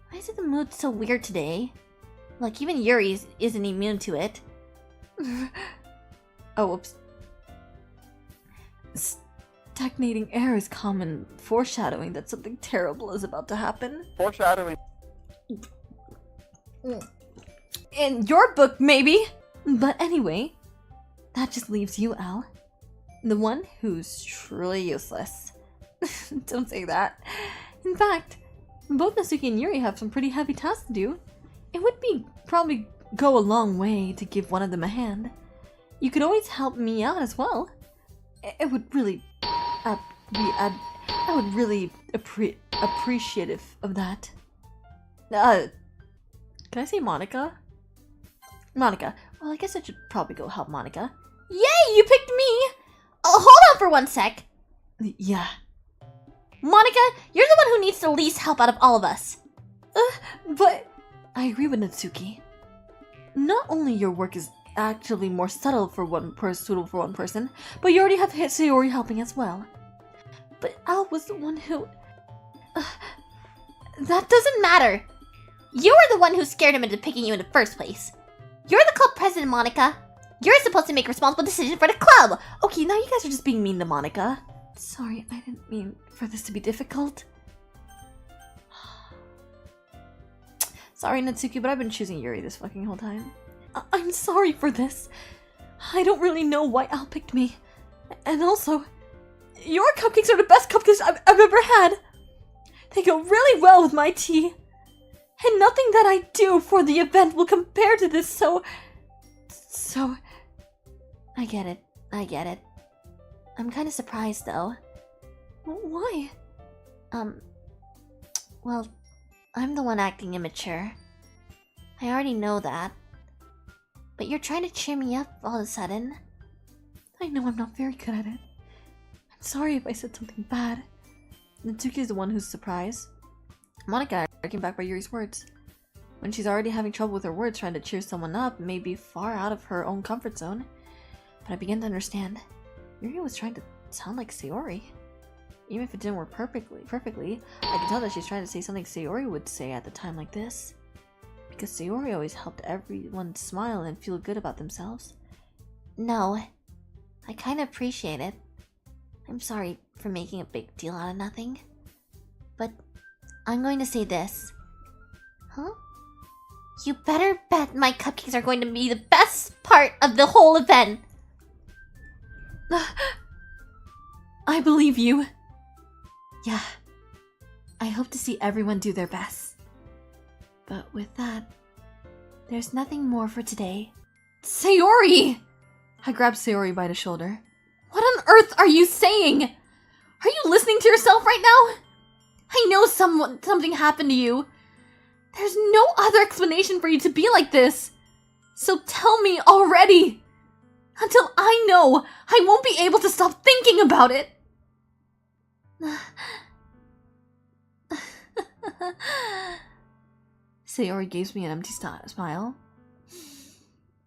Why is the mood so weird today? Look, even Yuri isn't immune to it. Oh, whoops. Stagnating air is common foreshadowing that something terrible is about to happen. Foreshadowing. In your book, maybe. But anyway, that just leaves you, Al. The one who's truly useless. Don't say that. In fact, both Natsuki and Yuri have some pretty heavy tasks to do. It would probably go a long way to give one of them a hand. You could always help me out as well. It would really I would really appreciative of that. Can I say Monica? Monica. Well, I guess I should probably go help Monica. Yay, you picked me! Oh, hold on for one sec. Yeah. Monica, you're the one who needs the least help out of all of us. But I agree with Natsuki. Not only your work is actually more subtle for suitable for one person, but you already have hit Sayori helping as well. But Al was the one who... That doesn't matter. You were the one who scared him into picking you in the first place. You're the club president, Monica. You're supposed to make responsible decisions for the club. Okay, now you guys are just being mean to Monica. Sorry, I didn't mean for this to be difficult. Sorry, Natsuki, but I've been choosing Yuri this fucking whole time. I'm sorry for this. I don't really know why Al picked me. And also, your cupcakes are the best cupcakes I've ever had. They go really well with my tea. And nothing that I do for the event will compare to this, so... I get it. I'm kind of surprised, though. Why? Well, I'm the one acting immature. I already know that. But you're trying to cheer me up all of a sudden. I know I'm not very good at it. I'm sorry if I said something bad. Natsuki is the one who's surprised. Monica taken back by Yuri's words. When she's already having trouble with her words, trying to cheer someone up may be far out of her own comfort zone. But I began to understand. Yuri was trying to sound like Sayori. Even if it didn't work perfectly, I can tell that she's trying to say something Sayori would say at the time like this. Because Sayori always helped everyone smile and feel good about themselves. No, I kind of appreciate it. I'm sorry for making a big deal out of nothing. But I'm going to say this. Huh? You better bet my cupcakes are going to be the best part of the whole event. I believe you. Yeah. I hope to see everyone do their best. But with that, there's nothing more for today. Sayori! I grabbed Sayori by the shoulder. What on earth are you saying? Are you listening to yourself right now? I know something happened to you. There's no other explanation for you to be like this. So tell me already. Until I know, I won't be able to stop thinking about it. Sayori gives me an empty smile.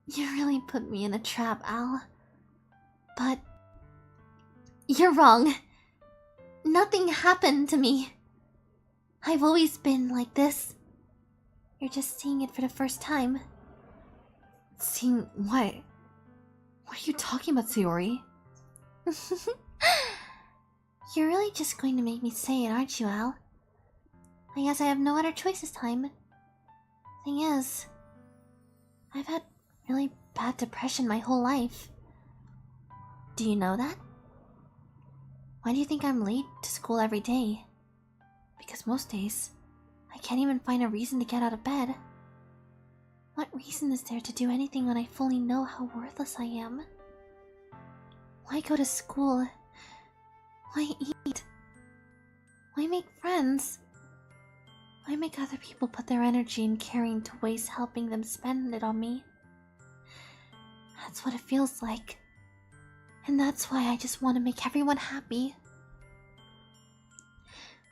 You really put me in a trap, Al. But you're wrong. Nothing happened to me. I've always been like this. You're just seeing it for the first time. Seeing what? What are you talking about, Sayori? You're really just going to make me say it, aren't you, Al? I guess I have no other choice this time. Thing is, I've had really bad depression my whole life. Do you know that? Why do you think I'm late to school every day? Because most days, I can't even find a reason to get out of bed. What reason is there to do anything when I fully know how worthless I am? Why go to school? Why eat? Why make friends? Why make other people put their energy and caring to waste helping them spend it on me? That's what it feels like. And that's why I just want to make everyone happy.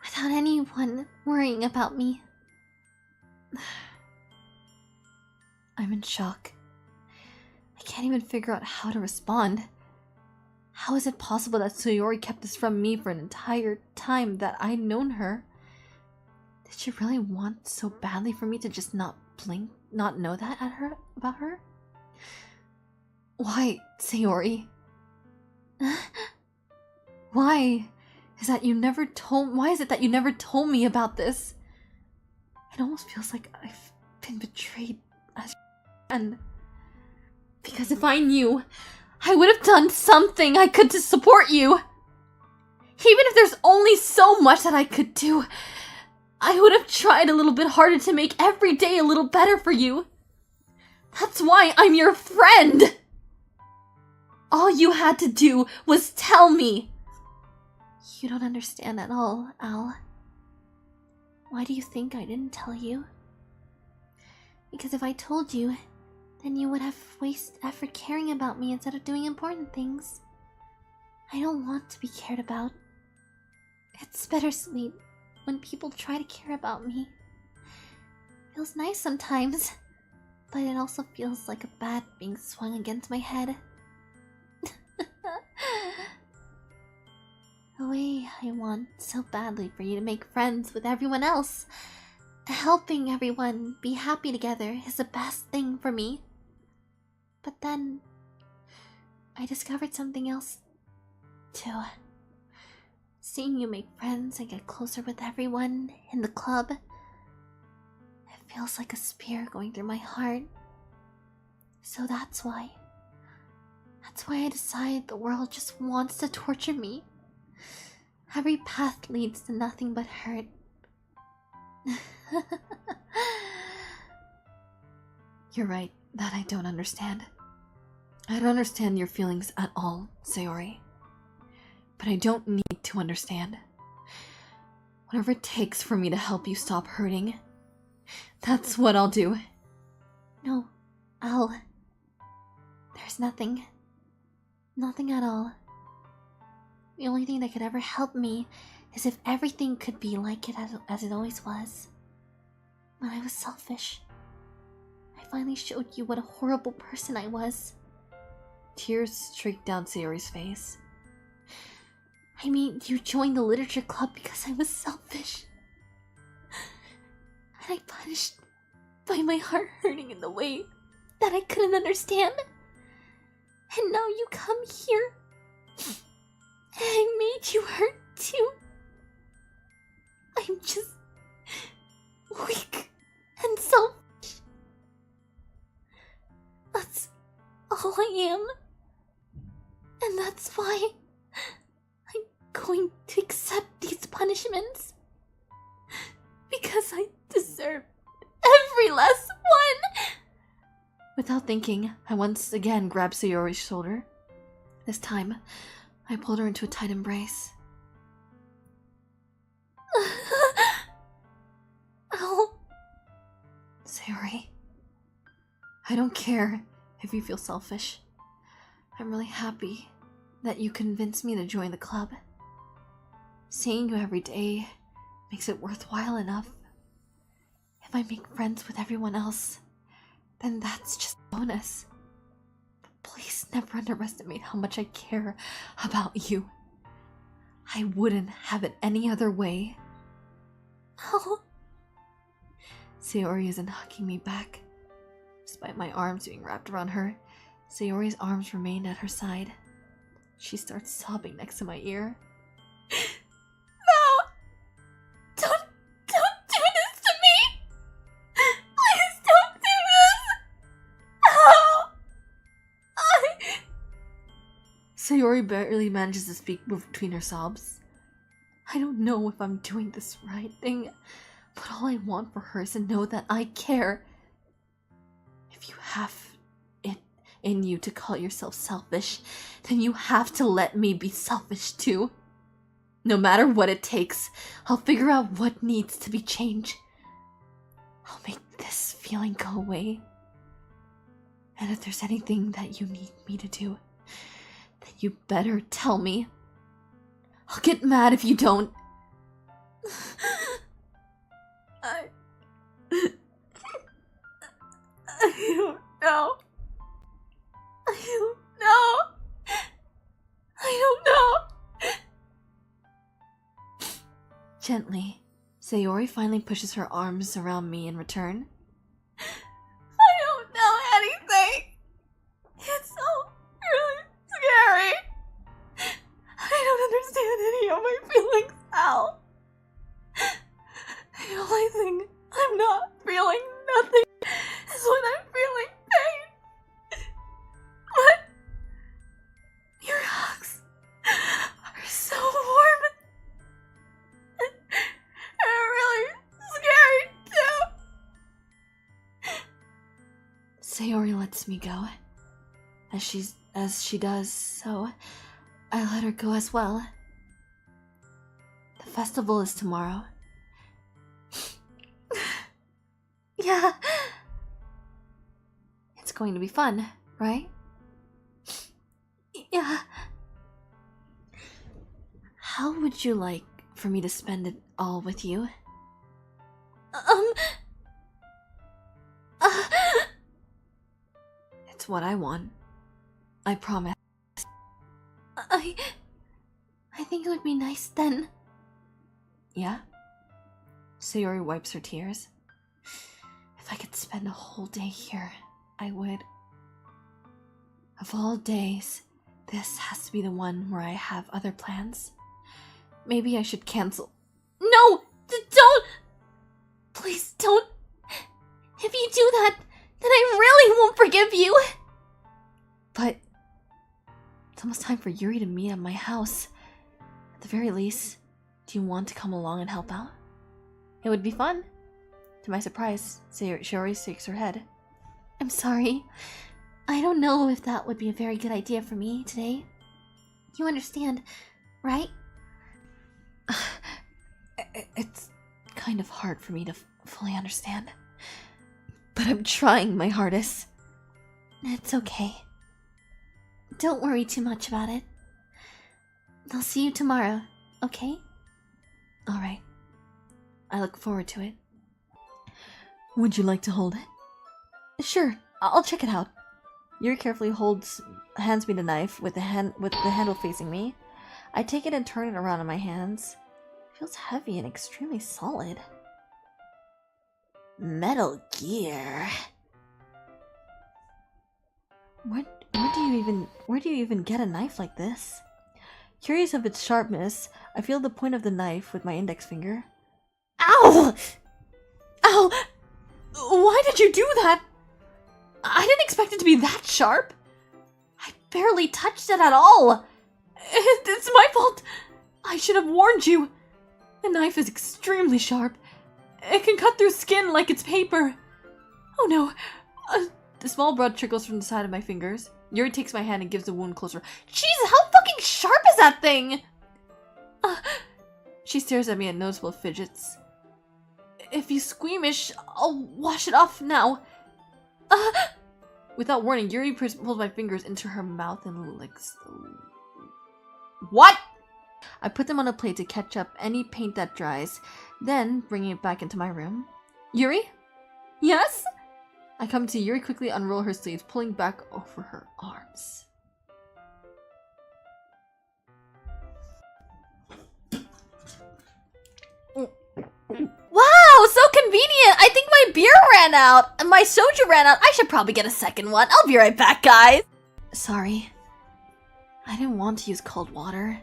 Without anyone worrying about me. I'm in shock. I can't even figure out how to respond. How is it possible that Sayori kept this from me for an entire time that I'd known her? Did she really want so badly for me to just not blink, not know that about her? Why, Sayori? Why is it that you never told me about this? It almost feels like I've been betrayed as a friend. Because if I knew, I would have done something I could to support you. Even if there's only so much that I could do, I would have tried a little bit harder to make every day a little better for you. That's why I'm your friend. All you had to do was tell me. You don't understand at all, Al. Why do you think I didn't tell you? Because if I told you, then you would have wasted effort caring about me instead of doing important things. I don't want to be cared about. It's bittersweet when people try to care about me. Feels nice sometimes, but it also feels like a bat being swung against my head. The way I want so badly for you to make friends with everyone else. Helping everyone be happy together is the best thing for me. But then, I discovered something else, too. Seeing you make friends and get closer with everyone in the club, it feels like a spear going through my heart. So that's why I decide the world just wants to torture me. Every path leads to nothing but hurt. You're right that I don't understand. I don't understand your feelings at all, Sayori. But I don't need to understand. Whatever it takes for me to help you stop hurting, that's what I'll do. No, Al. There's nothing. Nothing at all. The only thing that could ever help me is if everything could be like it as it always was. When I was selfish. I finally showed you what a horrible person I was. Tears streaked down Sayori's face. I mean, you joined the literature club because I was selfish. And I punished by my heart hurting in the way that I couldn't understand. And now you come here. And I made you hurt too. I'm just weak and selfish. That's all I am. And that's why I'm going to accept these punishments. Because I deserve every last one. Without thinking, I once again grabbed Sayori's shoulder. This time, I pulled her into a tight embrace. Ow. Sayori, I don't care if you feel selfish. I'm really happy that you convinced me to join the club. Seeing you every day makes it worthwhile enough. If I make friends with everyone else, then that's just a bonus. But please never underestimate how much I care about you. I wouldn't have it any other way. Oh. Sayori isn't hugging me back. Despite my arms being wrapped around her, Sayori's arms remained at her side. She starts sobbing next to my ear. No! Don't do this to me! Please don't do this! Oh! Sayori barely manages to speak between her sobs. I don't know if I'm doing this right thing, but all I want for her is to know that I care. If you have it in you to call yourself selfish, then you have to let me be selfish too. No matter what it takes, I'll figure out what needs to be changed. I'll make this feeling go away. And if there's anything that you need me to do, Then you better tell me. I'll get mad if you don't. I don't know. I don't know. I don't know. Gently, Sayori finally pushes her arms around me in return. I don't know anything. It's so really scary. I don't understand any of my feelings now. The only thing I'm not feeling nothing is when I'm feeling pain. But your hugs are so warm. They're really scary too. Sayori lets me go, as she does, so I let her go as well. The festival is tomorrow. Yeah. It's going to be fun, right? Yeah. How would you like for me to spend it all with you? It's what I want. I promise. I think it would be nice then. Yeah? Sayori wipes her tears. If I could spend a whole day here, I would. Of all days, this has to be the one where I have other plans. Maybe I should cancel. No! Don't! Please don't. If you do that, then I really won't forgive you. But it's almost time for Yuri to meet at my house. At the very least, do you want to come along and help out? It would be fun. To my surprise, Sayori shakes her head. I'm sorry. I don't know if that would be a very good idea for me today. You understand, right? It's kind of hard for me to fully understand. But I'm trying my hardest. It's okay. Don't worry too much about it. I'll see you tomorrow, okay? Alright. I look forward to it. Would you like to hold it? Sure, I'll check it out. Yuri carefully hands me the knife with the handle facing me. I take it and turn it around in my hands. It feels heavy and extremely solid. Metal Gear. Where do you even get a knife like this? Curious of its sharpness, I feel the point of the knife with my index finger. Ow! Ow! Why did you do that? I didn't expect it to be that sharp. I barely touched it at all. It's my fault. I should have warned you. The knife is extremely sharp. It can cut through skin like it's paper. Oh no. The small blood trickles from the side of my fingers. Yuri takes my hand and gives the wound closer. Jeez, how fucking sharp is that thing? She stares at me and noticeable fidgets. If you're squeamish, I'll wash it off now. Without warning, Yuri pulls my fingers into her mouth and licks them. What? I put them on a plate to catch up any paint that dries, then bringing it back into my room. Yuri? Yes? I come to Yuri quickly unroll her sleeves, pulling back over her arms. Wow, so convenient! I think my beer ran out! And my soju ran out. I should probably get a second one. I'll be right back, guys! Sorry. I didn't want to use cold water.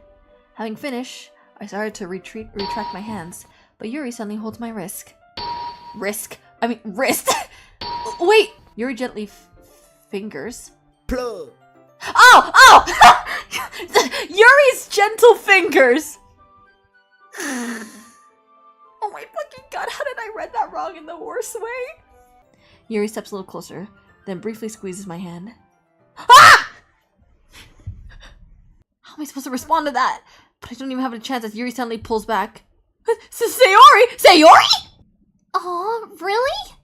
Having finished, I started to retract my hands, but Yuri suddenly holds my wrist. Wrist? Wait! Yuri gently fingers. Plug. Oh! Oh! Yuri's gentle fingers! Oh my fucking god, how did I read that wrong in the worst way? Yuri steps a little closer, then briefly squeezes my hand. Ah! How am I supposed to respond to that? But I don't even have a chance as Yuri suddenly pulls back. Sayori! Sayori! Aw, really?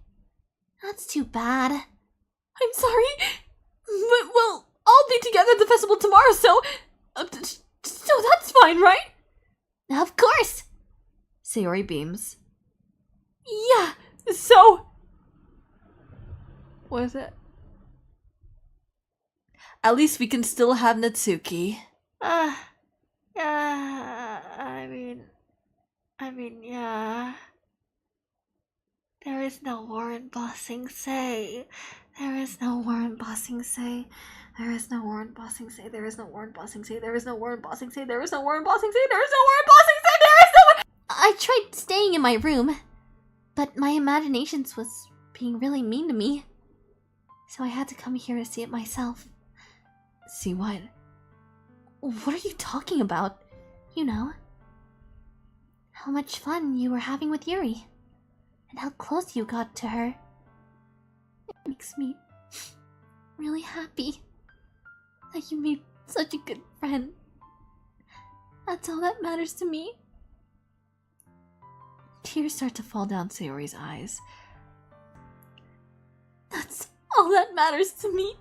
That's too bad. I'm sorry, but we'll all be together at the festival tomorrow, so that's fine, right? Of course! Sayori beams. Yeah, so... What is it? At least we can still have Natsuki. I mean, yeah. There is no war in Bossing Say. There is no war in Bossing Say. There is no war in Bossing Say. There is no war in Bossing Say. There is no war in Bossing Say. There is no war in Bossing Say. There is no war in Bossing Say. There is no war. I tried staying in my room, but my imaginations was being really mean to me. So I had to come here to see it myself. See what? What are you talking about? You know, how much fun you were having with Yuri, and how close you got to her. It makes me really happy that you made such a good friend. That's all that matters to me. Tears start to fall down Sayori's eyes. That's all that matters to me.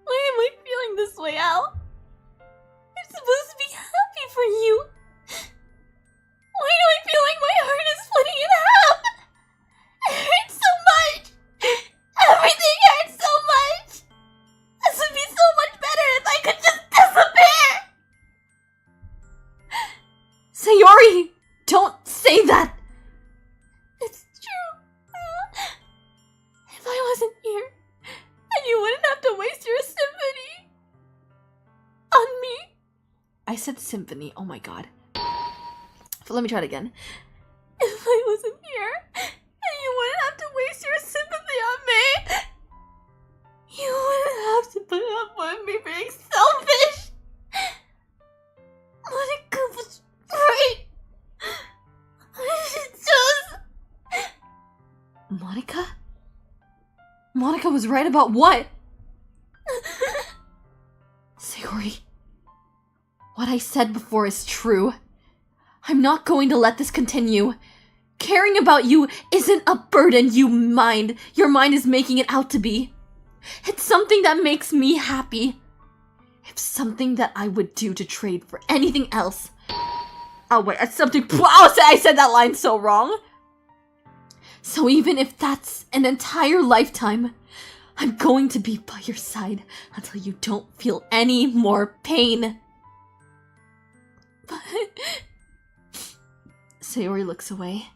Why am I feeling this way, Al? I'm supposed to be happy for you. Why do I feel like my heart is splitting in half? It hurts so much. Everything hurts so much. This would be so much better if I could just disappear. Sayori! Don't say that! It's true. If I wasn't here, then you wouldn't have to waste your symphony on me. I said symphony, oh my god. Let me try it again. If I wasn't here, then you wouldn't have to waste your sympathy on me. You wouldn't have to put up with me being selfish. Monica was right. I should just... Monica? Monica was right about what? Sayori, what I said before is true. I'm not going to let this continue. Caring about you isn't a burden your mind is making it out to be. It's something that makes me happy. It's something that I would do to trade for anything else. Oh wait, that's something. I said that line so wrong. So even if that's an entire lifetime, I'm going to be by your side until you don't feel any more pain. But... Sayori looks away.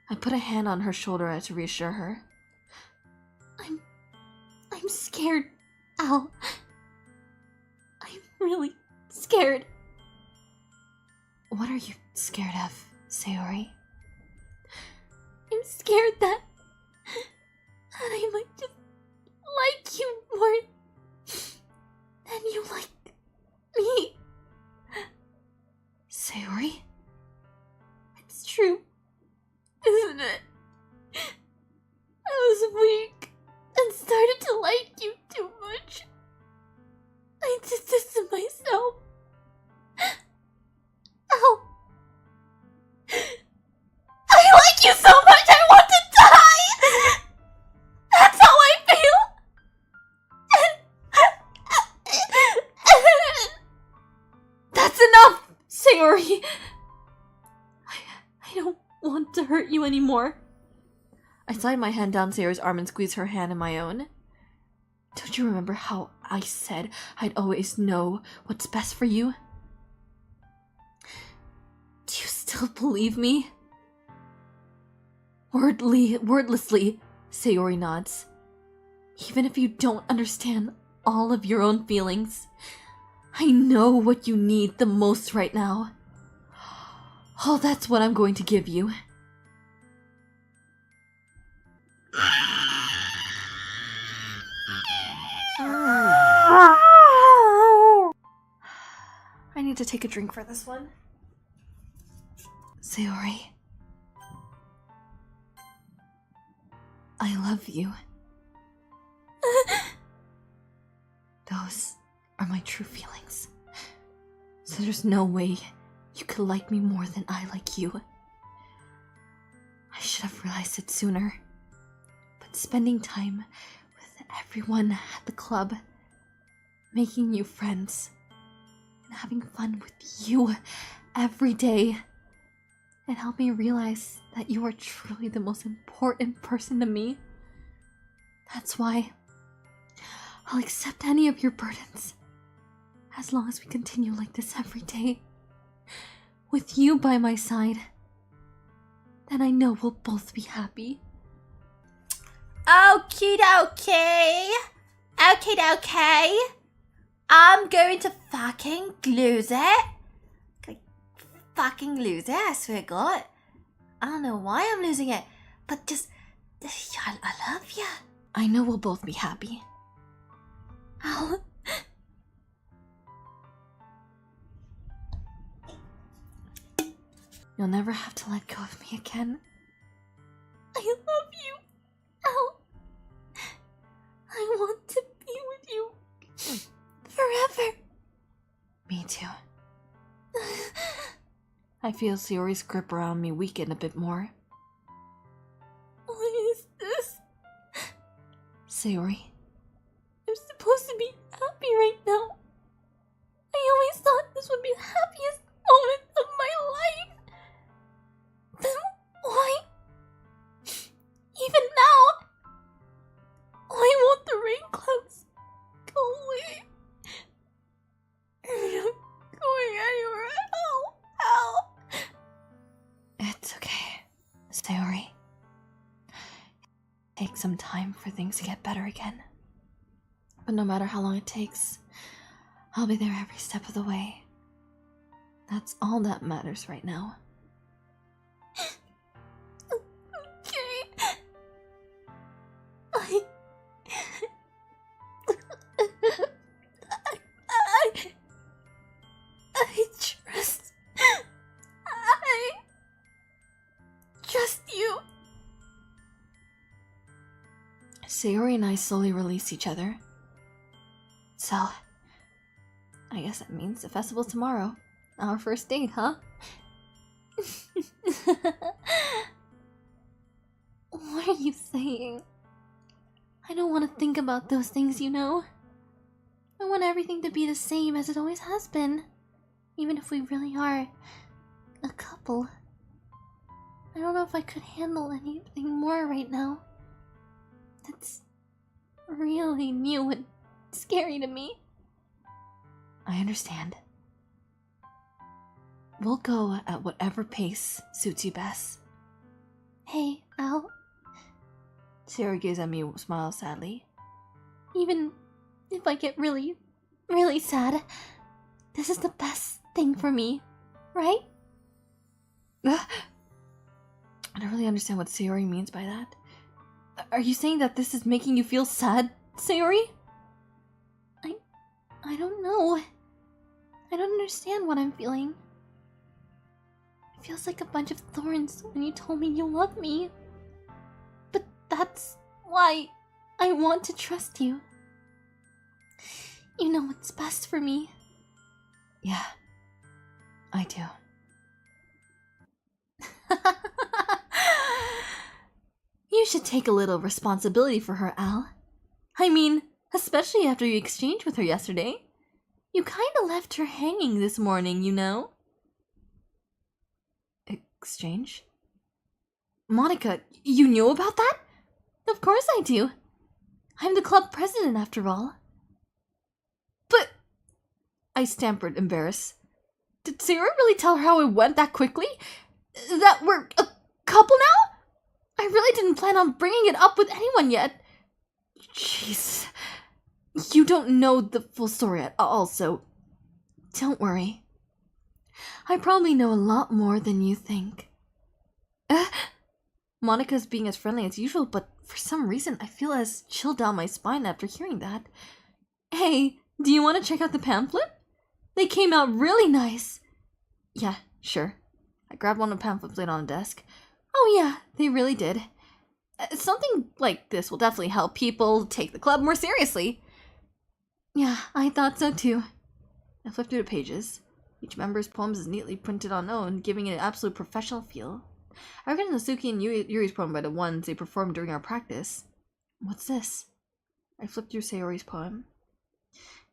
I put a hand on her shoulder to reassure her. I'm scared, Al. I'm really scared. What are you scared of, Sayori? I'm scared that I might just like you more than you like me. Sayori? It's true, isn't it? I was weak and started to like you too much. I did this to myself. Ow. I like you so much I want to die! That's how I feel! That's enough, Sayori! I don't want to hurt you anymore. I slide my hand down Sayori's arm and squeeze her hand in my own. Don't you remember how I said I'd always know what's best for you? Do you still believe me? Wordlessly, Sayori nods. Even if you don't understand all of your own feelings, I know what you need the most right now. Oh, that's what I'm going to give you. I need to take a drink for this one. Sayori, I love you. Those are my true feelings. So there's no way you could like me more than I like you. I should have realized it sooner. But spending time with everyone at the club making new friends, and having fun with you every day. It helped me realize that you are truly the most important person to me. That's why I'll accept any of your burdens, as long as we continue like this every day. With you by my side, then I know we'll both be happy. Okie dokie. Okie dokie. I'm going to fucking lose it. Fucking lose it, I swear to God. I don't know why I'm losing it, but just, I love you. I know we'll both be happy. Ow. You'll never have to let go of me again. I love you. Ow. I want to be with you forever. Me too. I feel Sayori's grip around me weaken a bit more. What is this? Sayori, I'm supposed to be happy right now. I always thought this would be the happiest moment of my life. Then why? Even now, why won't the rain clouds go away? They're not going anywhere. Ow, ow. it's okay, Sayori. Take some time for things to get better again. But no matter how long it takes, I'll be there every step of the way. That's all that matters right now. Okay. I trust. I trust you. Sayori and I slowly release each other. So, I guess that means the festival's tomorrow. Our first date, huh? What are you saying? I don't want to think about those things, you know. I want everything to be the same as it always has been. Even if we really are a couple. I don't know if I could handle anything more right now. That's really new and scary to me. I understand. We'll go at whatever pace suits you best. Hey, Al. Sayori gazes at me and smiles sadly. Even if I get really, really sad, this is the best thing for me, right? I don't really understand what Sayori means by that. Are you saying that this is making you feel sad, Sayori? I don't know. I don't understand what I'm feeling. It feels like a bunch of thorns when you told me you love me. But that's why I want to trust you. You know what's best for me. Yeah, I do. You should take a little responsibility for her, Al. I mean, especially after you exchanged with her yesterday. You kinda left her hanging this morning, you know? Exchange? Monica, you knew about that? Of course I do. I'm the club president after all. But... I stammered, embarrassed. Did Sarah really tell her how it went that quickly? That we're a couple now? I really didn't plan on bringing it up with anyone yet. Jeez. You don't know the full story at all, so don't worry. I probably know a lot more than you think. Monica's being as friendly as usual, but for some reason I feel as chilled down my spine after hearing that. Hey, do you want to check out the pamphlet? They came out really nice. Yeah, sure. I grabbed one of the pamphlets laid on the desk. Oh yeah, they really did. Something like this will definitely help people take the club more seriously. Yeah, I thought so too. I flipped through the pages. Each member's poems is neatly printed on own, giving it an absolute professional feel. I recognized Natsuki and Yuri's poem by the ones they performed during our practice. What's this? I flipped through Sayori's poem.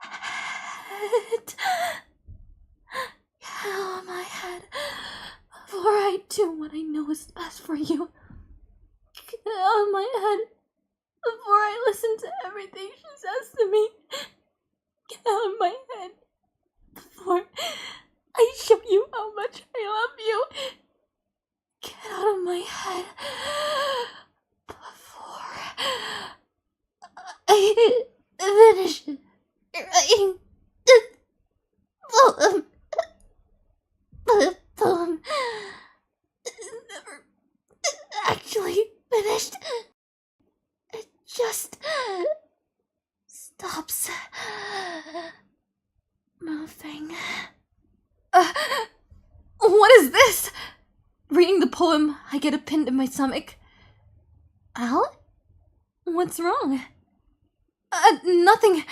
Head. Get out of my head before I do what I know is best for you. Get out of my head before I listen to everything she says to me. Get out of my head before I show you how much I love you. Get out of my head before I finish writing the poem never actually finished. It just stops moving. What is this? Reading the poem, I get a pin in my stomach. Al? What's wrong? Nothing.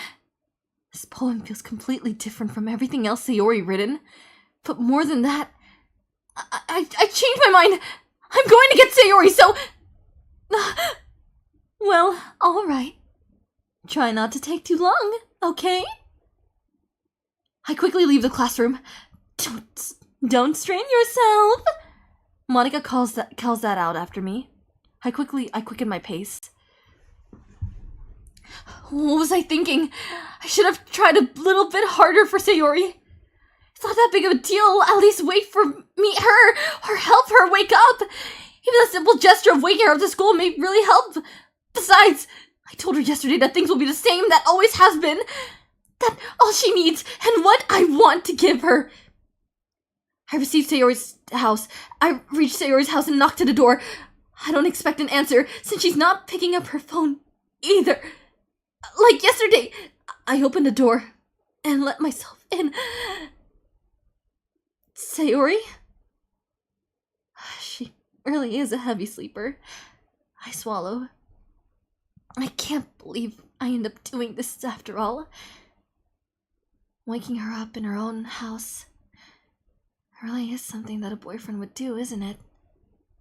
This poem feels completely different from everything else Sayori written. But more than that, I changed my mind. I'm going to get Sayori, so... Well, alright. Try not to take too long, okay? I quickly leave the classroom. Don't strain yourself. Monica calls that out after me. I quicken my pace. What was I thinking? I should have tried a little bit harder for Sayori. It's not that big of a deal. At least wait for meet her or help her wake up. Even the simple gesture of waking her up to school may really help. Besides, I told her yesterday that things will be the same that always has been. That all she needs and what I want to give her. I reached Sayori's house and knocked at the door. I don't expect an answer since she's not picking up her phone either. Like yesterday, I opened the door and let myself in. Sayori? She really is a heavy sleeper. I swallow. I can't believe I end up doing this after all. Waking her up in her own house. It really is something that a boyfriend would do, isn't it?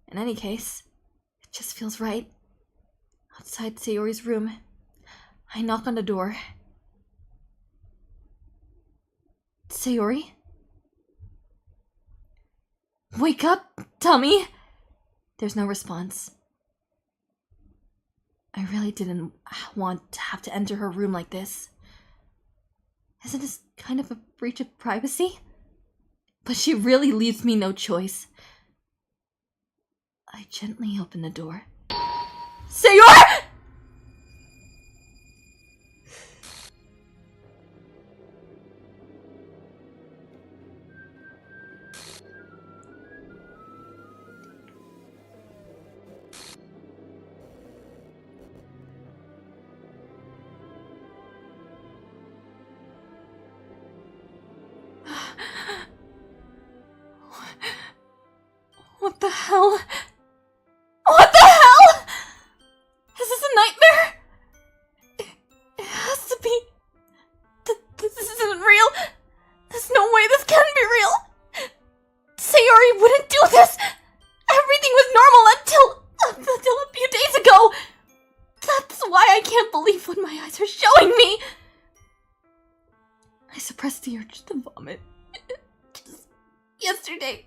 In any case, it just feels right. Outside Sayori's room, I knock on the door. Sayori? Wake up, dummy! There's no response. I really didn't want to have to enter her room like this. Isn't this kind of a breach of privacy? But she really leaves me no choice. I gently open the door. Sayori! What the hell? What the hell? Is this a nightmare? It has to be. This isn't real. There's no way this can be real. Sayori wouldn't do this. Everything was normal until a few days ago. That's why I can't believe what my eyes are showing me. I suppressed the urge to vomit. Just yesterday,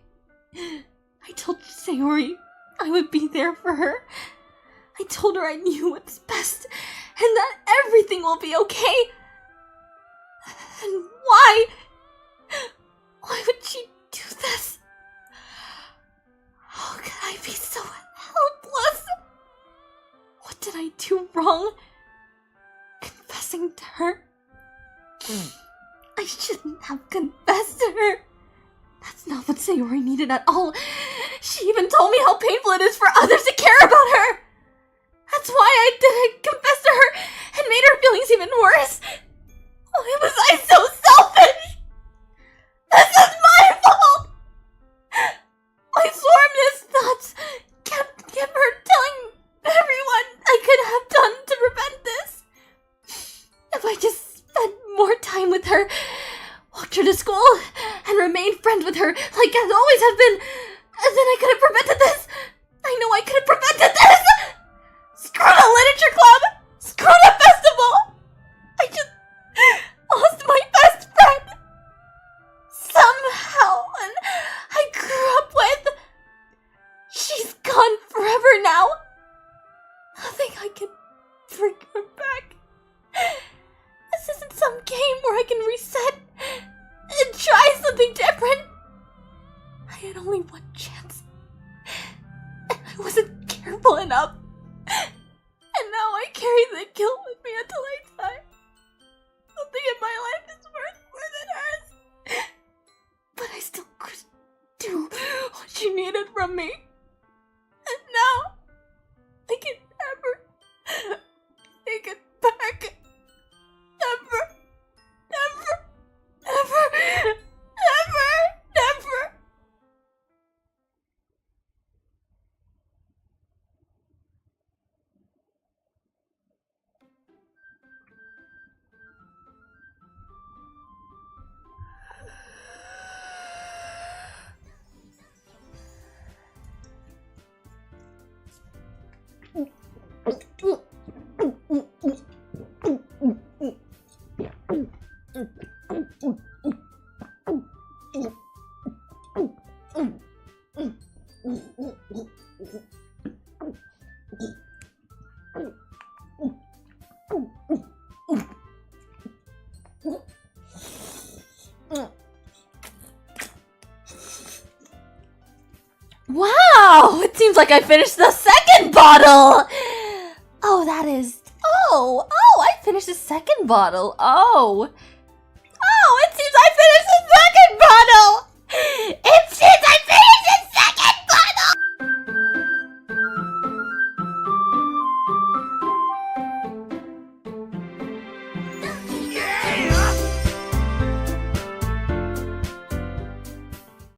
I told Sayori I would be there for her. I told her I knew what's best and that everything will be okay. And why? Why would she do this? How could I be so helpless? What did I do wrong? Confessing to her? I shouldn't have confessed to her. That's not what Sayori needed at all. She even told me how painful it is for others to care about her. That's why I didn't confess to her and made her feelings even worse. Why was I so selfish? This is my fault! My swarmness thoughts kept her telling everyone I could have done to prevent this. If I just spent more time with her, walked her to school, and remained friends with her like I always have been, then I could have prevented this. I know I could have prevented this! Screw the literature club! Screw the festival! I just lost my best friend! Somehow, and I grew up with. She's gone forever now. Nothing I can bring her back. This isn't some game where I can reset and try something different. I had only one chance. And I wasn't careful enough. And now I carry the guilt with me until I die. Nothing in my life is worth more than hers. But I still could do what she needed from me. And now, I can never take it back. Never, never, never, never, never. Wow! It seems like I finished the second bottle! Oh, that is... Oh, I finished the second bottle. Oh,